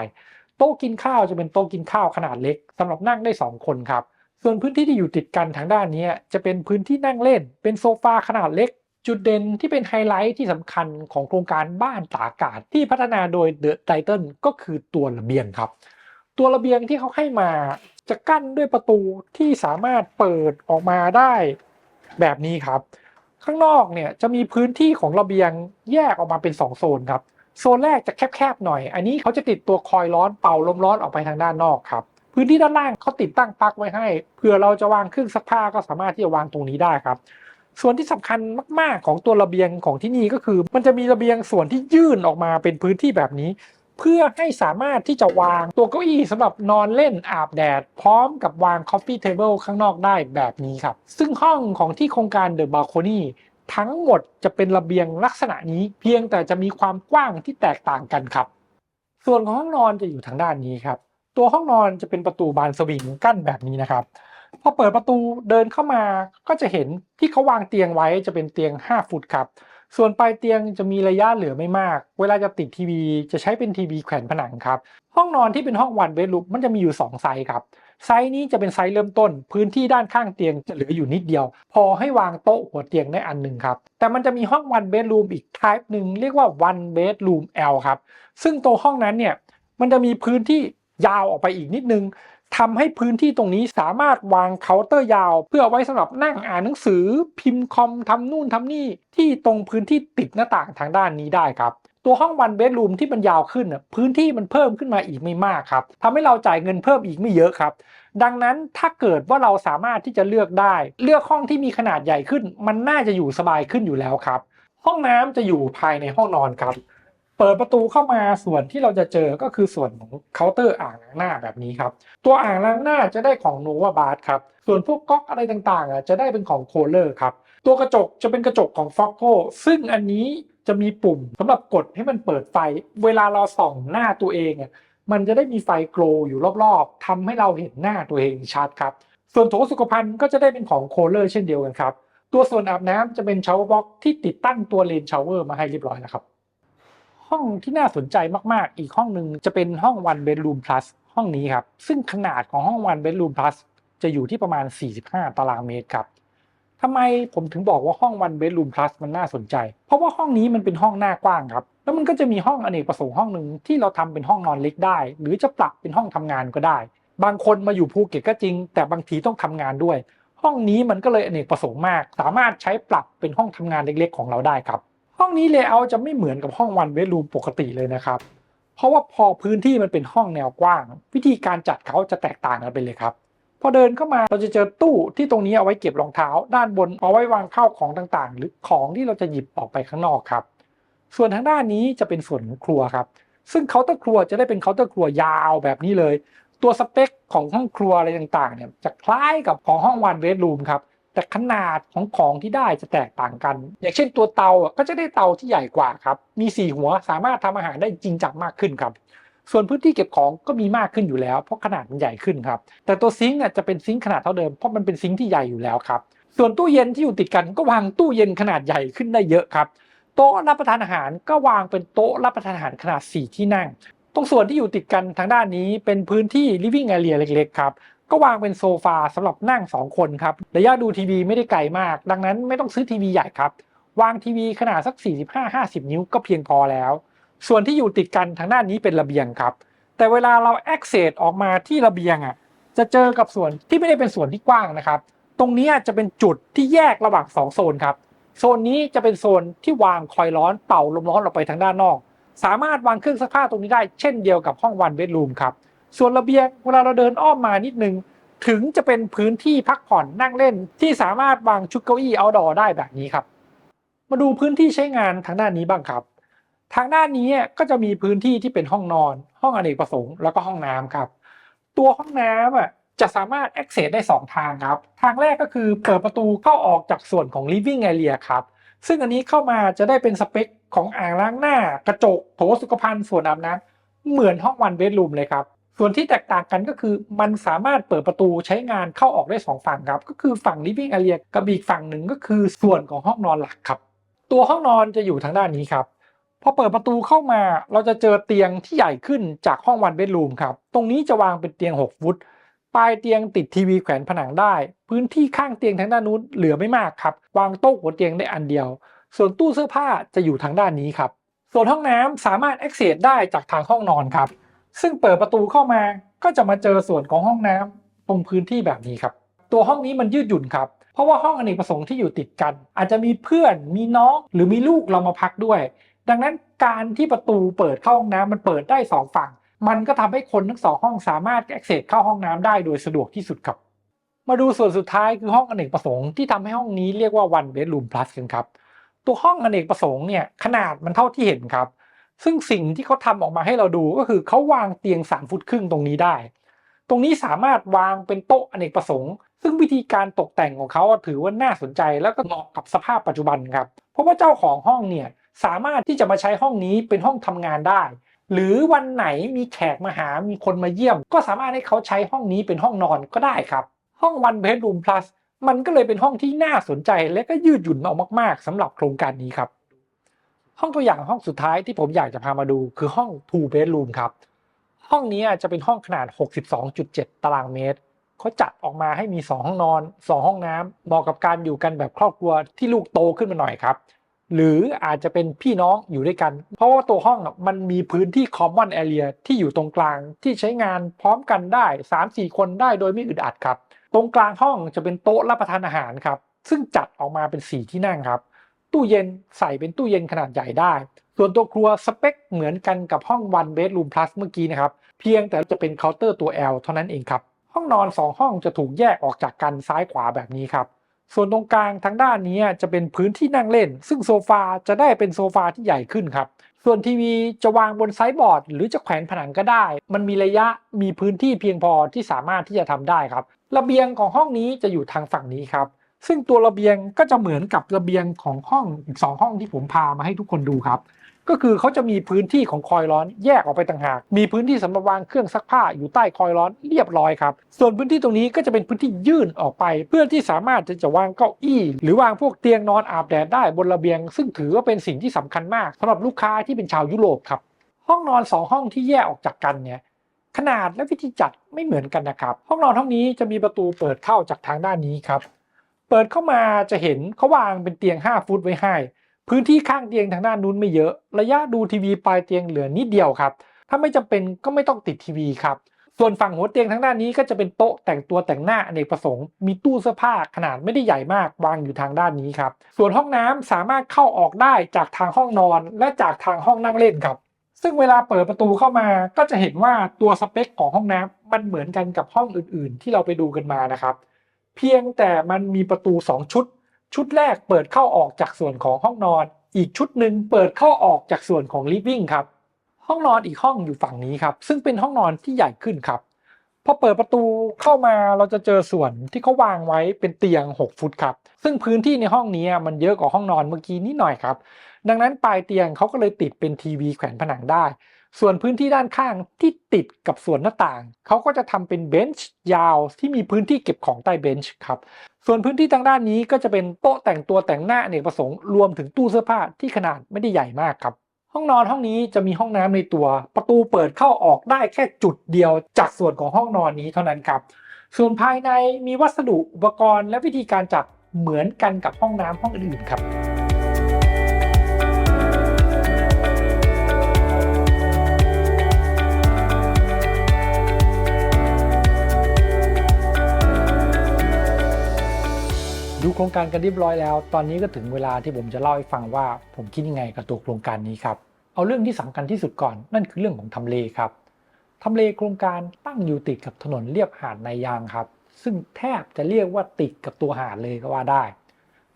โต๊ะกินข้าวจะเป็นโต๊ะกินข้าวขนาดเล็กสำหรับนั่งได้2 คนครับส่วนพื้นที่ที่อยู่ติดกันทางด้านนี้จะเป็นพื้นที่นั่งเล่นเป็นโซฟาขนาดเล็กจุดเด่นที่เป็นไฮไลท์ที่สำคัญของโครงการบ้านตากอากาศที่พัฒนาโดย The Titan ก็คือตัวระเบียงครับตัวระเบียงที่เขาให้มาจะกั้นด้วยประตูที่สามารถเปิดออกมาได้แบบนี้ครับข้างนอกเนี่ยจะมีพื้นที่ของระเบียงแยกออกมาเป็น2 โซนครับโซนแรกจะแคบๆหน่อยอันนี้เขาจะติดตัวคอยล์ร้อนเป่าลมร้อนออกไปทางด้านนอกครับพื้นที่ด้านล่างเขาติดตั้งปลั๊กไว้ให้เผื่อเราจะวางเครื่องซักผ้าก็สามารถที่จะวางตรงนี้ได้ครับส่วนที่สำคัญมากๆของตัวระเบียงของที่นี่ก็คือมันจะมีระเบียงส่วนที่ยื่นออกมาเป็นพื้นที่แบบนี้เพื่อให้สามารถที่จะวางตัวเก้าอี้สำหรับนอนเล่นอาบแดดพร้อมกับวาง Coffee Table ข้างนอกได้แบบนี้ครับซึ่งห้องของที่โครงการ The Balcony ทั้งหมดจะเป็นระเบียงลักษณะนี้เพียงแต่จะมีความกว้างที่แตกต่างกันครับส่วนของห้องนอนจะอยู่ทางด้านนี้ครับตัวห้องนอนจะเป็นประตูบานสวิงกั้นแบบนี้นะครับพอเปิดประตูเดินเข้ามาก็จะเห็นที่เขาวางเตียงไว้จะเป็นเตียง5 ฟุตครับส่วนปลายเตียงจะมีระยะเหลือไม่มากเวลาจะติดทีวีจะใช้เป็นทีวีแขวนผนังครับห้องนอนที่เป็นห้องวันเบดรูมมันจะมีอยู่2 ไซส์ครับไซส์นี้จะเป็นไซส์เริ่มต้นพื้นที่ด้านข้างเตียงจะเหลืออยู่นิดเดียวพอให้วางโต๊ะหัวเตียงได้อันหนึ่งครับแต่มันจะมีห้องวันเบดรูมอีก type หนึ่งเรียกว่า one bedroom L ครับซึ่งตัวห้องนั้นเนี่ยมันจะมีพื้นที่ยาวออกไปอีกนิดนึงทำให้พื้นที่ตรงนี้สามารถวางเคาน์เตอร์ยาวเพื่อเอาไว้สำหรับนั่งอ่านหนังสือพิมพ์คอมทำนู่นทำนี่ที่ตรงพื้นที่ติดหน้าต่างทางด้านนี้ได้ครับตัวห้องวันเบดรูมที่มันยาวขึ้นพื้นที่มันเพิ่มขึ้นมาอีกไม่มากครับทำให้เราจ่ายเงินเพิ่มอีกไม่เยอะครับดังนั้นถ้าเกิดว่าเราสามารถที่จะเลือกได้เลือกห้องที่มีขนาดใหญ่ขึ้นมันน่าจะอยู่สบายขึ้นอยู่แล้วครับห้องน้ำจะอยู่ภายในห้องนอนครับเปิดประตูเข้ามาส่วนที่เราจะเจอก็คือส่วนของเคาน์เตอร์อ่างล้างหน้าแบบนี้ครับตัวอ่างล้างหน้าจะได้ของโนวาบาร์ครับส่วนพวกก๊อกอะไรต่างๆจะได้เป็นของโคเลอร์ครับตัวกระจกจะเป็นกระจกของฟ็อกโกซึ่งอันนี้จะมีปุ่มสำหรับกดให้มันเปิดไฟเวลาเราส่องหน้าตัวเองมันจะได้มีไฟโกลอยู่รอบๆทำให้เราเห็นหน้าตัวเองชัดครับส่วนโถสุขภัณฑ์ก็จะได้เป็นของโคเลอร์เช่นเดียวกันครับตัวส่วนอาบน้ำจะเป็นชาวเวอร์บ็อกที่ติดตั้งตัวเลนชาวเวอร์มาให้เรียบร้อยแล้วครับห้องที่น่าสนใจมากๆอีกห้องหนึ่งจะเป็นห้อง one bedroom plus ห้องนี้ครับซึ่งขนาดของห้อง one bedroom plus จะอยู่ที่ประมาณ45 ตารางเมตรครับทำไมผมถึงบอกว่าห้อง one bedroom plus มันน่าสนใจเพราะว่าห้องนี้มันเป็นห้องหน้ากว้างครับแล้วมันก็จะมีห้องอเนกประสงค์ห้องหนึ่งที่เราทำเป็นห้องนอนเล็กได้หรือจะปรับเป็นห้องทำงานก็ได้บางคนมาอยู่ภูเก็ตก็จริงแต่บางทีต้องทำงานด้วยห้องนี้มันก็เลยอเนกประสงค์มากสามารถใช้ปรับเป็นห้องทำงานเล็กๆของเราได้ครับห้องนี้เลเยอร์จะไม่เหมือนกับห้อง one bedroom ปกติเลยนะครับเพราะว่าพอพื้นที่มันเป็นห้องแนวกว้างวิธีการจัดเขาจะแตกต่างกันไปเลยครับพอเดินเข้ามาเราจะเจอตู้ที่ตรงนี้เอาไว้เก็บรองเท้าด้านบนเอาไว้วางข้าวของต่างๆหรือของที่เราจะหยิบออกไปข้างนอกครับส่วนทางด้านนี้จะเป็นส่วนของครัวครับซึ่งเคาน์เตอร์ครัวจะได้เป็นเคาน์เตอร์ครัวยาวแบบนี้เลยตัวสเปคของห้องครัวอะไรต่างๆเนี่ยจะคล้ายกับของห้อง one bedroom ครับ แต่ขนาดของที่ได้จะแตกต่างกันอย่างเช่นตัวเตาก็จะได้เตาที่ใหญ่กว่าครับมี4หัวสามารถทำอาหารได้จริงจังมากขึ้นครับส่วนพื้นที่เก็บของก็มีมากขึ้นอยู่แล้วเพราะขนาดมันใหญ่ขึ้นครับแต่ตัวซิงค์จะเป็นซิงค์ขนาดเท่าเดิมเพราะมันเป็นซิงค์ที่ใหญ่อยู่แล้วครับส่วนตู้เย็นที่อยู่ติดกันก็วางตู้เย็นขนาดใหญ่ขึ้นได้เยอะครับโต๊ะรับประทานอาหารก็วางเป็นโต๊ะรับประทานอาหารขนาด4ที่นั่งตรงส่วนที่อยู่ติดกันทางด้านนี้เป็นพื้นที่ living area เล็กๆครับก็วางเป็นโซฟาสำหรับนั่ง2คนครับระยะดูทีวีไม่ได้ไกลมากดังนั้นไม่ต้องซื้อทีวีใหญ่ครับวางทีวีขนาดสัก45-50 นิ้วก็เพียงพอแล้วส่วนที่อยู่ติดกันทางด้านนี้เป็นระเบียงครับแต่เวลาเรา access ออกมาที่ระเบียงจะเจอกับส่วนที่ไม่ได้เป็นส่วนที่กว้างนะครับตรงนี้จะเป็นจุดที่แยกระหว่าง2โซนครับโซนนี้จะเป็นโซนที่วางคอยร้อนเป่าลมร้อนออกไปทางด้านนอกสามารถวางเครื่องซักผ้าตรงนี้ได้เช่นเดียวกับห้องone bedroomครับส่วนระเบียงเวลาเราเดินอ้อมมานิดนึงถึงจะเป็นพื้นที่พักผ่อนนั่งเล่นที่สามารถวางชุดเก้าอี้ outdoor ได้แบบนี้ครับมาดูพื้นที่ใช้งานทางด้านนี้บ้างครับทางด้านนี้ก็จะมีพื้นที่ที่เป็นห้องนอนห้องอเนกประสงค์แล้วก็ห้องน้ำครับตัวห้องน้ำจะสามารถ access ได้2ทางครับทางแรกก็คือเปิดประตูเข้าออกจากส่วนของ living area ครับซึ่งอันนี้เข้ามาจะได้เป็นสเปคของอ่างล้างหน้ากระจกโถสุขภัณฑ์ส่วนอาบน้ำเหมือนห้องone bedroomเลยครับส่วนที่แตกต่างกันก็คือมันสามารถเปิดประตูใช้งานเข้าออกได้2ฝั่งครับก็คือฝั่ง living area กับอีกฝั่งหนึ่งก็คือส่วนของห้องนอนหลักครับตัวห้องนอนจะอยู่ทางด้านนี้ครับพอเปิดประตูเข้ามาเราจะเจอเตียงที่ใหญ่ขึ้นจากห้องone bedroomครับตรงนี้จะวางเป็นเตียง6ฟุตปลายเตียงติดทีวีแขวนผนังได้พื้นที่ข้างเตียงทางด้านนู้นเหลือไม่มากครับวางโต๊ะหัวเตียงได้อันเดียวส่วนตู้เสื้อผ้าจะอยู่ทางด้านนี้ครับส่วนห้องน้ำสามารถ access ได้จากทางห้องนอนครับซึ่งเปิดประตูเข้ามาก็จะมาเจอส่วนของห้องน้ำตรงพื้นที่แบบนี้ครับตัวห้องนี้มันยืดหยุ่นครับเพราะว่าห้องอเนกประสงค์ที่อยู่ติดกันอาจจะมีเพื่อนมีน้องหรือมีลูกเรามาพักด้วยดังนั้นการที่ประตูเปิดเข้าห้องน้ำมันเปิดได้2ฝั่งมันก็ทำให้คนทั้ง2ห้องสามารถ access เข้าห้องน้ำได้โดยสะดวกที่สุดครับมาดูส่วนสุดท้ายคือห้องอเนกประสงค์ที่ทำให้ห้องนี้เรียกว่า one bedroom plus กันครับตัวห้องอเนกประสงค์เนี่ยขนาดมันเท่าที่เห็นครับซึ่งสิ่งที่เขาทำออกมาให้เราดูก็คือเขาวางเตียง3 ฟุตครึ่งตรงนี้ได้ตรงนี้สามารถวางเป็นโต๊ะอเนกประสงค์ซึ่งวิธีการตกแต่งของเขาถือว่าน่าสนใจแล้วก็เหมาะกับสภาพปัจจุบันครับเพราะว่าเจ้าของห้องเนี่ยสามารถที่จะมาใช้ห้องนี้เป็นห้องทำงานได้หรือวันไหนมีแขกมาหามีคนมาเยี่ยมก็สามารถให้เขาใช้ห้องนี้เป็นห้องนอนก็ได้ครับห้อง one bedroom plus มันก็เลยเป็นห้องที่น่าสนใจและก็ยืดหยุ่นเอามากๆสำหรับโครงการนี้ครับห้องตัวอย่างห้องสุดท้ายที่ผมอยากจะพามาดูคือห้อง two bedroom ครับห้องนี้จะเป็นห้องขนาด 62.7 ตารางเมตรเขาจัดออกมาให้มี2ห้องนอน2ห้องน้ำเหมาะกับการอยู่กันแบบครอบครัวที่ลูกโตขึ้นมาหน่อยครับหรืออาจจะเป็นพี่น้องอยู่ด้วยกันเพราะว่าตัวห้องมันมีพื้นที่ common area ที่อยู่ตรงกลางที่ใช้งานพร้อมกันได้ 3-4 คนได้โดยไม่อึดอัดครับตรงกลางห้องจะเป็นโต๊ะรับประทานอาหารครับซึ่งจัดออกมาเป็น4ที่นั่งครับตู้เย็นใส่เป็นตู้เย็นขนาดใหญ่ได้ส่วนตัวครัวสเปคเหมือนกันกับห้อง one bedroom plus เมื่อกี้นะครับเพียงแต่จะเป็นเคาน์เตอร์ตัว L เท่านั้นเองครับห้องนอน2ห้องจะถูกแยกออกจากกันซ้ายขวาแบบนี้ครับส่วนตรงกลางทางด้านนี้จะเป็นพื้นที่นั่งเล่นซึ่งโซฟาจะได้เป็นโซฟาที่ใหญ่ขึ้นครับส่วนทีวีจะวางบนไซด์บอร์ดหรือจะแขวนผนังก็ได้มันมีระยะมีพื้นที่เพียงพอที่สามารถที่จะทำได้ครับระเบียงของห้องนี้จะอยู่ทางฝั่งนี้ครับซึ่งตัวระเบียงก็จะเหมือนกับระเบียงของห้องอีก2ห้องที่ผมพามาให้ทุกคนดูครับก็คือเขาจะมีพื้นที่ของคอยร้อนแยกออกไปต่างหากมีพื้นที่สำหรับวางเครื่องซักผ้าอยู่ใต้คอยร้อนเรียบร้อยครับส่วนพื้นที่ตรงนี้ก็จะเป็นพื้นที่ยื่นออกไปเพื่อที่สามารถจะวางเก้าอี้หรือวางพวกเตียงนอนอาบแดดได้บนระเบียงซึ่งถือว่าเป็นสิ่งที่สำคัญมากสำหรับลูกค้าที่เป็นชาวยุโรปครับห้องนอน2ห้องที่แยกออกจากกันเนี่ยขนาดและวิธีจัดไม่เหมือนกันนะครับห้องนอนห้องนี้จะมีประตูเปิดเข้าจากทางด้านนี้ครับเปิดเข้ามาจะเห็นเขาวางเป็นเตียง5 ฟุตไว้ให้พื้นที่ข้างเตียงทางด้านนู้นไม่เยอะระยะดูทีวีปลายเตียงเหลือนิดเดียวครับถ้าไม่จำเป็นก็ไม่ต้องติดทีวีครับส่วนฝั่งหัวเตียงทางด้านนี้ก็จะเป็นโต๊ะแต่งตัวแต่งหน้าอเนกประสงค์มีตู้เสื้อผ้าขนาดไม่ได้ใหญ่มากวางอยู่ทางด้านนี้ครับส่วนห้องน้ำสามารถเข้าออกได้จากทางห้องนอนและจากทางห้องนั่งเล่นครับซึ่งเวลาเปิดประตูเข้ามาก็จะเห็นว่าตัวสเปคของห้องน้ำมันเหมือนกันกับห้องอื่นๆที่เราไปดูกันมานะครับเพียงแต่มันมีประตู2 ชุดชุดแรกเปิดเข้าออกจากส่วนของห้องนอนอีกชุดหนึ่งเปิดเข้าออกจากส่วนของ living ครับห้องนอนอีกห้องอยู่ฝั่งนี้ครับซึ่งเป็นห้องนอนที่ใหญ่ขึ้นครับ พอเปิดประตูเข้ามาเราจะเจอส่วนที่เขาวางไว้เป็นเตียง6ฟุตครับซึ่งพื้นที่ในห้องนี้มันเยอะกว่าห้องนอนเมื่อกี้นิดหน่อยครับดังนั้นปลายเตียงเขาก็เลยติดเป็นทีวีแขวนผนังได้ส่วนพื้นที่ด้านข้างที่ติดกับส่วนหน้าต่างเขาก็จะทำเป็นเบนช์ยาวที่มีพื้นที่เก็บของใต้เบนช์ครับส่วนพื้นที่ทางด้านนี้ก็จะเป็นโต๊ะแต่งตัวแต่งหน้าอเนกประสงค์รวมถึงตู้เสื้อผ้าที่ขนาดไม่ได้ใหญ่มากครับห้องนอนห้องนี้จะมีห้องน้ำในตัวประตูเปิดเข้าออกได้แค่จุดเดียวจากส่วนของห้องนอนนี้เท่านั้นครับส่วนภายในมีวัสดุอุปกรณ์และวิธีการจัดเหมือนกันกับห้องน้ำห้องอื่นๆครับดูโครงการกันเรียบร้อยแล้วตอนนี้ก็ถึงเวลาที่ผมจะเล่าให้ฟังว่าผมคิดยังไงกับตัวโครงการนี้ครับเอาเรื่องที่สำคัญที่สุดก่อนนั่นคือเรื่องของทำเลครับทำเลโครงการตั้งอยู่ติดกับถนนเลียบหาดนายางครับซึ่งแทบจะเรียกว่าติดกับตัวหาดเลยก็ว่าได้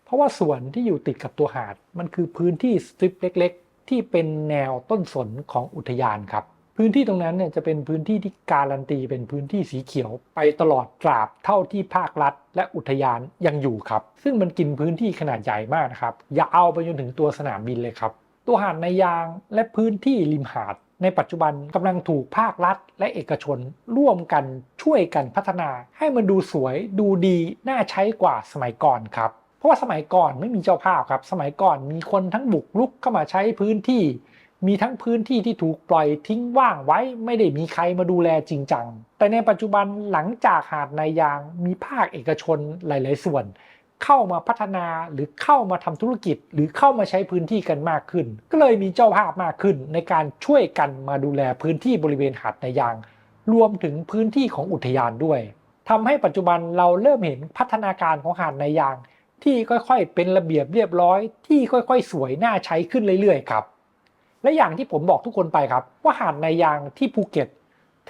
เพราะว่าส่วนที่อยู่ติดกับตัวหาดมันคือพื้นที่สตริปเล็กๆที่เป็นแนวต้นสนของอุทยานครับพื้นที่ตรงนั้นเนี่ยจะเป็นพื้นที่ที่การันตีเป็นพื้นที่สีเขียวไปตลอดตราบเท่าที่ภาครัฐและอุทยานยังอยู่ครับซึ่งมันกินพื้นที่ขนาดใหญ่มากนะครับยาวไปจนถึงตัวสนามบินเลยครับตัวหาดนายางและพื้นที่ริมหาดในปัจจุบันกำลังถูกภาครัฐและเอกชนร่วมกันช่วยกันพัฒนาให้มันดูสวยดูดีน่าใช้กว่าสมัยก่อนครับเพราะว่าสมัยก่อนไม่มีเจ้าภาพครับสมัยก่อนมีคนทั้งบุกรุกเข้ามาใช้พื้นที่มีทั้งพื้นที่ที่ถูกปล่อยทิ้งว่างไว้ไม่ได้มีใครมาดูแลจริงจังแต่ในปัจจุบันหลังจากหาดนายางมีภาคเอกชนหลายๆส่วนเข้ามาพัฒนาหรือเข้ามาทำธุรกิจหรือเข้ามาใช้พื้นที่กันมากขึ้นก็เลยมีเจ้าภาพมากขึ้นในการช่วยกันมาดูแลพื้นที่บริเวณหาดนายางรวมถึงพื้นที่ของอุทยานด้วยทำให้ปัจจุบันเราเริ่มเห็นพัฒนาการของหาดนายางที่ค่อยๆเป็นระเบียบเรียบร้อยที่ค่อยๆสวยน่าใช้ขึ้นเรื่อยๆครับและอย่างที่ผมบอกทุกคนไปครับว่าหาดนายางที่ภูเก็ต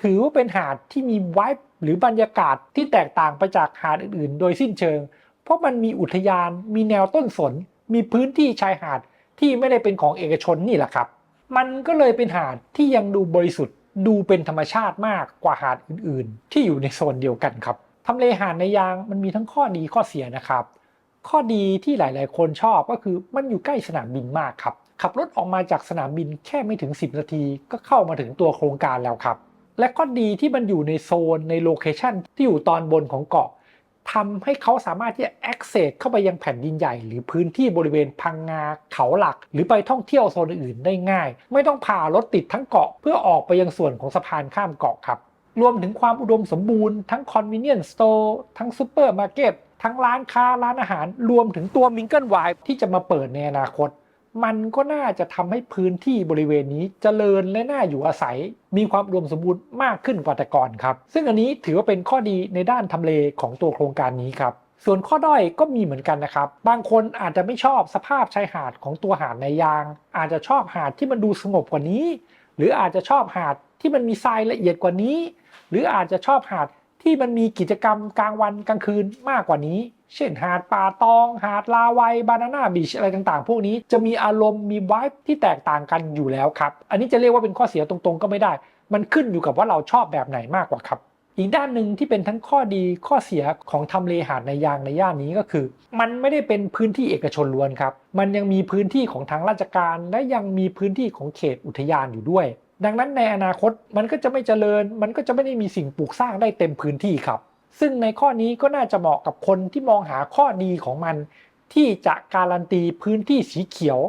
ถือว่าเป็นหาดที่มีไวบ์หรือบรรยากาศที่แตกต่างไปจากหาดอื่นๆโดยสิ้นเชิงเพราะมันมีอุทยานมีแนวต้นสนมีพื้นที่ชายหาดที่ไม่ได้เป็นของเอกชนนี่แหละครับมันก็เลยเป็นหาดที่ยังดูบริสุทธิ์ดูเป็นธรรมชาติมากกว่าหาดอื่นๆที่อยู่ในโซนเดียวกันครับทำเลหาดนายางมันมีทั้งข้อดีข้อเสียนะครับข้อดีที่หลายๆคนชอบก็คือมันอยู่ใกล้สนามบินมากครับขับรถออกมาจากสนามบินแค่ไม่ถึง10นาทีก็เข้ามาถึงตัวโครงการแล้วครับและข้อดีที่มันอยู่ในโซนในโลเคชันที่อยู่ตอนบนของเกาะทำให้เขาสามารถที่จะ access เข้าไปยังแผ่นดินใหญ่หรือพื้นที่บริเวณพังงาเขาหลักหรือไปท่องเที่ยวโซนอื่นได้ง่ายไม่ต้องผ่ารถติดทั้งเกาะเพื่อออกไปยังส่วนของสะพานข้ามเกาะครับรวมถึงความอุดมสมบูรณ์ทั้ง convenience store ทั้งซูเปอร์มาร์เก็ตทั้งร้านค้าร้านอาหารรวมถึงตัว Mingle Vibe ที่จะมาเปิดในอนาคตมันก็น่าจะทำให้พื้นที่บริเวณนี้เจริญและน่าอยู่อาศัยมีความอุดมสมบูรณ์มากขึ้นกว่าแต่ก่อนครับซึ่งอันนี้ถือว่าเป็นข้อดีในด้านทำเลของตัวโครงการนี้ครับส่วนข้อด้อยก็มีเหมือนกันนะครับบางคนอาจจะไม่ชอบสภาพชายหาดของตัวหาดนายางอาจจะชอบหาดที่มันดูสงบกว่านี้หรืออาจจะชอบหาดที่มันมีทรายละเอียดกว่านี้หรืออาจจะชอบหาดที่มันมีกิจกรรมกลางวันกลางคืนมากกว่านี้เช่นหาดป่าตองหาดลาวัยบานาน่าบีชอะไรต่างๆพวกนี้จะมีอารมณ์มีไวบ์ที่แตกต่างกันอยู่แล้วครับอันนี้จะเรียกว่าเป็นข้อเสียตรงๆก็ไม่ได้มันขึ้นอยู่กับว่าเราชอบแบบไหนมากกว่าครับอีกด้านหนึ่งที่เป็นทั้งข้อดีข้อเสียของทำเลหาดนายางในย่านนี้ก็คือมันไม่ได้เป็นพื้นที่เอกชนล้วนครับมันยังมีพื้นที่ของทางราชการและยังมีพื้นที่ของเขตอุทยานอยู่ด้วยดังนั้นในอนาคตมันก็จะไม่เจริญมันก็จะไม่ได้มีสิ่งปลูกสร้างได้เต็มพื้นที่ครับซึ่งในข้อนี้ก็น่าจะเหมาะกับคนที่มองหาข้อดีของมันที่จะการันตีพื้นที่สีเขียว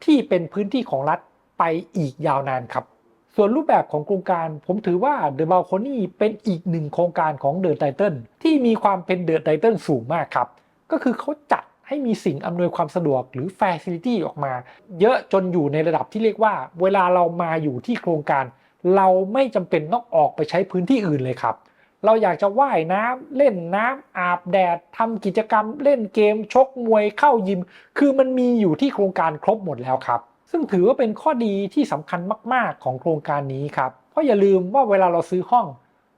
ที่เป็นพื้นที่ของรัฐไปอีกยาวนานครับส่วนรูปแบบของโครงการผมถือว่า The Balcony เป็นอีกหนึ่งโครงการของ The Titan ที่มีความเป็น The Titan สูงมากครับก็คือเขาจัดให้มีสิ่งอำนวยความสะดวกหรือ Facility ออกมาเยอะจนอยู่ในระดับที่เรียกว่าเวลาเรามาอยู่ที่โครงการเราไม่จำเป็นต้องออกไปใช้พื้นที่อื่นเลยครับเราอยากจะว่ายน้ำเล่นน้ำอาบแดดทำกิจกรรมเล่นเกมชกมวยเข้ายิมคือมันมีอยู่ที่โครงการครบหมดแล้วครับซึ่งถือว่าเป็นข้อดีที่สำคัญมากๆของโครงการนี้ครับเพราะอย่าลืมว่าเวลาเราซื้อห้อง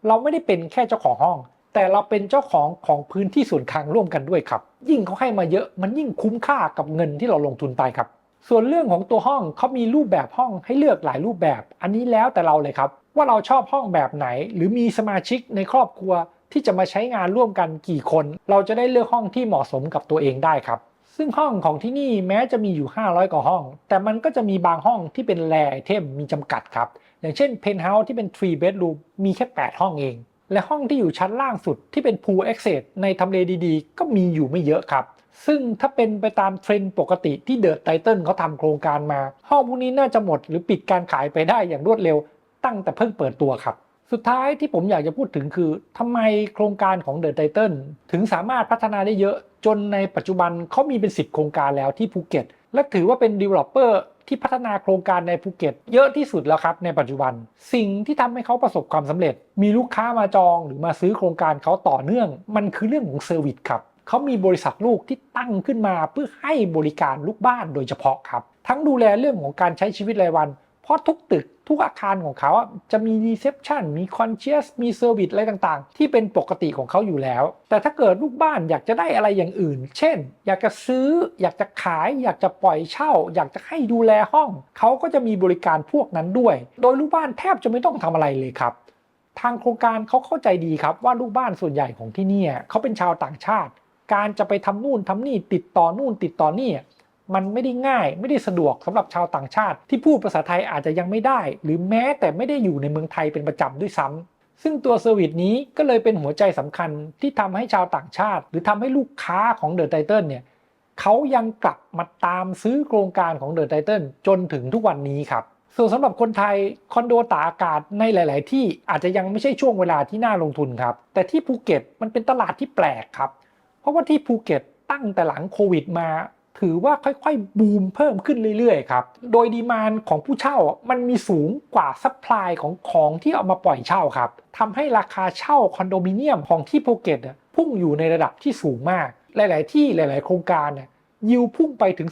เราไม่ได้เป็นแค่เจ้าของห้องแต่เราเป็นเจ้าของพื้นที่ส่วนกลางร่วมกันด้วยครับยิ่งเขาให้มาเยอะมันยิ่งคุ้มค่ากับเงินที่เราลงทุนไปครับส่วนเรื่องของตัวห้องเขามีรูปแบบห้องให้เลือกหลายรูปแบบอันนี้แล้วแต่เราเลยครับ ว่าเราชอบห้องแบบไหนหรือมีสมาชิกในครอบครัวที่จะมาใช้งานร่วมกันกี่คนเราจะได้เลือกห้องที่เหมาะสมกับตัวเองได้ครับซึ่งห้องของที่นี่แม้จะมีอยู่500กว่าห้องแต่มันก็จะมีบางห้องที่เป็นแรไอเทมมีจำกัดครับอย่างเช่นเพนท์เฮาส์ที่เป็น3 bedroom มีแค่8ห้องเองและห้องที่อยู่ชั้นล่างสุดที่เป็น pool access ในทำเลดีๆก็มีอยู่ไม่เยอะครับซึ่งถ้าเป็นไปตามเทรนด์ปกติที่เดอะไททันเขาทำโครงการมาห้องพวกนี้น่าจะหมดหรือปิดการขายไปได้อย่างรวดเร็วตั้งแต่เพิ่งเปิดตัวครับสุดท้ายที่ผมอยากจะพูดถึงคือทำไมโครงการของเดอะไททันถึงสามารถพัฒนาได้เยอะจนในปัจจุบันเขามีเป็น10โครงการแล้วที่ภูเก็ตและถือว่าเป็น developer ที่พัฒนาโครงการในภูเก็ตเยอะที่สุดแล้วครับในปัจจุบันสิ่งที่ทำให้เขาประสบความสำเร็จมีลูกค้ามาจองหรือมาซื้อโครงการเขาต่อเนื่องมันคือเรื่องของเซอร์วิสครับเขามีบริษัทลูกที่ตั้งขึ้นมาเพื่อให้บริการลูกบ้านโดยเฉพาะครับทั้งดูแลเรื่องของการใช้ชีวิตรายวันเพราะทุกตึกทุกอาคารของเขาจะมีรีเซพชันมีคอนเชียสมีเซอร์วิสอะไรต่างๆที่เป็นปกติของเขาอยู่แล้วแต่ถ้าเกิดลูกบ้านอยากจะได้อะไรอย่างอื่นเช่นอยากจะซื้ออยากจะขายอยากจะปล่อยเช่าอยากจะให้ดูแลห้องเขาก็จะมีบริการพวกนั้นด้วยโดยลูกบ้านแทบจะไม่ต้องทำอะไรเลยครับทางโครงการเขาเข้าใจดีครับว่าลูกบ้านส่วนใหญ่ของที่นี่เขาเป็นชาวต่างชาติการจะไปทำนู่นทำนี่ติดต่อนู่นติดต่อนี่มันไม่ได้ง่ายไม่ได้สะดวกสำหรับชาวต่างชาติที่พูดภาษาไทยอาจจะยังไม่ได้หรือแม้แต่ไม่ได้อยู่ในเมืองไทยเป็นประจำด้วยซ้ำซึ่งตัวเซอร์วิสนี้ก็เลยเป็นหัวใจสำคัญที่ทำให้ชาวต่างชาติหรือทำให้ลูกค้าของเดอะไททันเนี่ยเขายังกลับมาตามซื้อโครงการของเดอะไททันจนถึงทุกวันนี้ครับส่วนสำหรับคนไทยคอนโดตากอากาศในหลาย ๆที่อาจจะยังไม่ใช่ช่วงเวลาที่น่าลงทุนครับแต่ที่ภูเก็ตมันเป็นตลาดที่แปลกครับเพราะว่าที่ภูเก็ตตั้งแต่หลังโควิดมาถือว่าค่อยๆบูมเพิ่มขึ้นเรื่อยๆครับโดยดีมานด์ของผู้เช่ามันมีสูงกว่าซัพพลายของที่เอามาปล่อยเช่าครับทำให้ราคาเช่าคอนโดมิเนียมของที่ภูเก็ตพุ่งอยู่ในระดับที่สูงมากหลายๆที่หลายๆโครงการยิวพุ่งไปถึง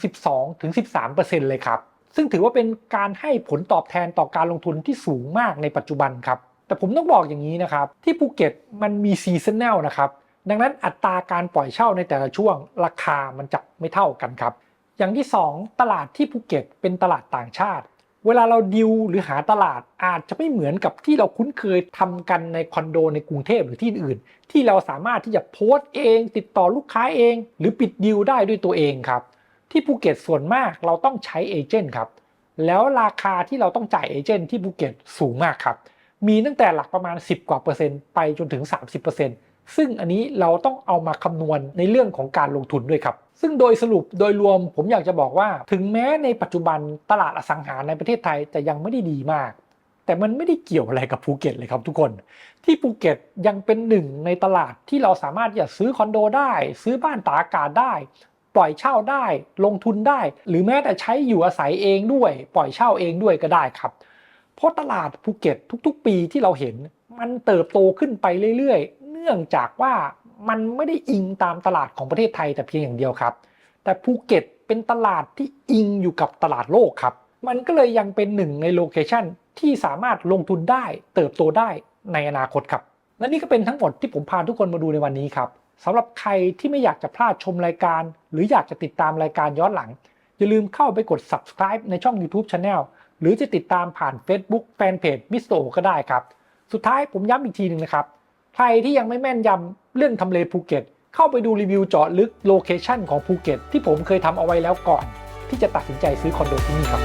12-13% เลยครับซึ่งถือว่าเป็นการให้ผลตอบแทนต่อการลงทุนที่สูงมากในปัจจุบันครับแต่ผมต้องบอกอย่างนี้นะครับที่ภูเก็ตมันมีซีซันแนลนะครับดังนั้นอัตราการปล่อยเช่าในแต่ละช่วงราคามันจะไม่เท่ากันครับอย่างที่2ตลาดที่ภูเก็ตเป็นตลาดต่างชาติเวลาเราดิวหรือหาตลาดอาจจะไม่เหมือนกับที่เราคุ้นเคยทำกันในคอนโดในกรุงเทพหรือที่อื่นที่เราสามารถที่จะโพสต์เองติดต่อลูกค้าเองหรือปิดดิวได้ด้วยตัวเองครับที่ภูเก็ตส่วนมากเราต้องใช้เอเจนต์ครับแล้วราคาที่เราต้องจ่ายเอเจนต์ที่ภูเก็ตสูงมากครับมีตั้งแต่หลักประมาณ10กว่าเปอร์เซ็นต์ไปจนถึง30%ซึ่งอันนี้เราต้องเอามาคำนวณในเรื่องของการลงทุนด้วยครับซึ่งโดยสรุปโดยรวมผมอยากจะบอกว่าถึงแม้ในปัจจุบันตลาดอสังหาในประเทศไทยจะยังไม่ได้ดีมากแต่มันไม่ได้เกี่ยวอะไรกับภูเก็ตเลยครับทุกคนที่ภูเก็ตยังเป็นหนึ่งในตลาดที่เราสามารถจะซื้อคอนโดได้ซื้อบ้านตากอากาศได้ปล่อยเช่าได้ลงทุนได้หรือแม้แต่ใช้อยู่อาศัยเองด้วยปล่อยเช่าเองด้วยก็ได้ครับเพราะตลาดภูเก็ตทุกๆปีที่เราเห็นมันเติบโตขึ้นไปเรื่อยๆเนื่องจากว่ามันไม่ได้อิงตามตลาดของประเทศไทยแต่เพียงอย่างเดียวครับแต่ภูเก็ตเป็นตลาดที่อิงอยู่กับตลาดโลกครับมันก็เลยยังเป็นหนึ่งในโลเคชันที่สามารถลงทุนได้เติบโตได้ในอนาคตครับและนี่ก็เป็นทั้งหมดที่ผมพาทุกคนมาดูในวันนี้ครับสำหรับใครที่ไม่อยากจะพลาดชมรายการหรืออยากจะติดตามรายการย้อนหลังอย่าลืมเข้าไปกด subscribe ในช่อง YouTube Channel หรือจะติดตามผ่าน Facebook Fanpage Mr. O ก็ได้ครับสุดท้ายผมย้ำอีกทีนึงนะครับใครที่ยังไม่แม่นยำเรื่องทำเลภูเก็ตเข้าไปดูรีวิวเจาะลึกโลเคชั่นของภูเก็ตที่ผมเคยทำเอาไว้แล้วก่อนที่จะตัดสินใจซื้อคอนโดที่นี่ครับ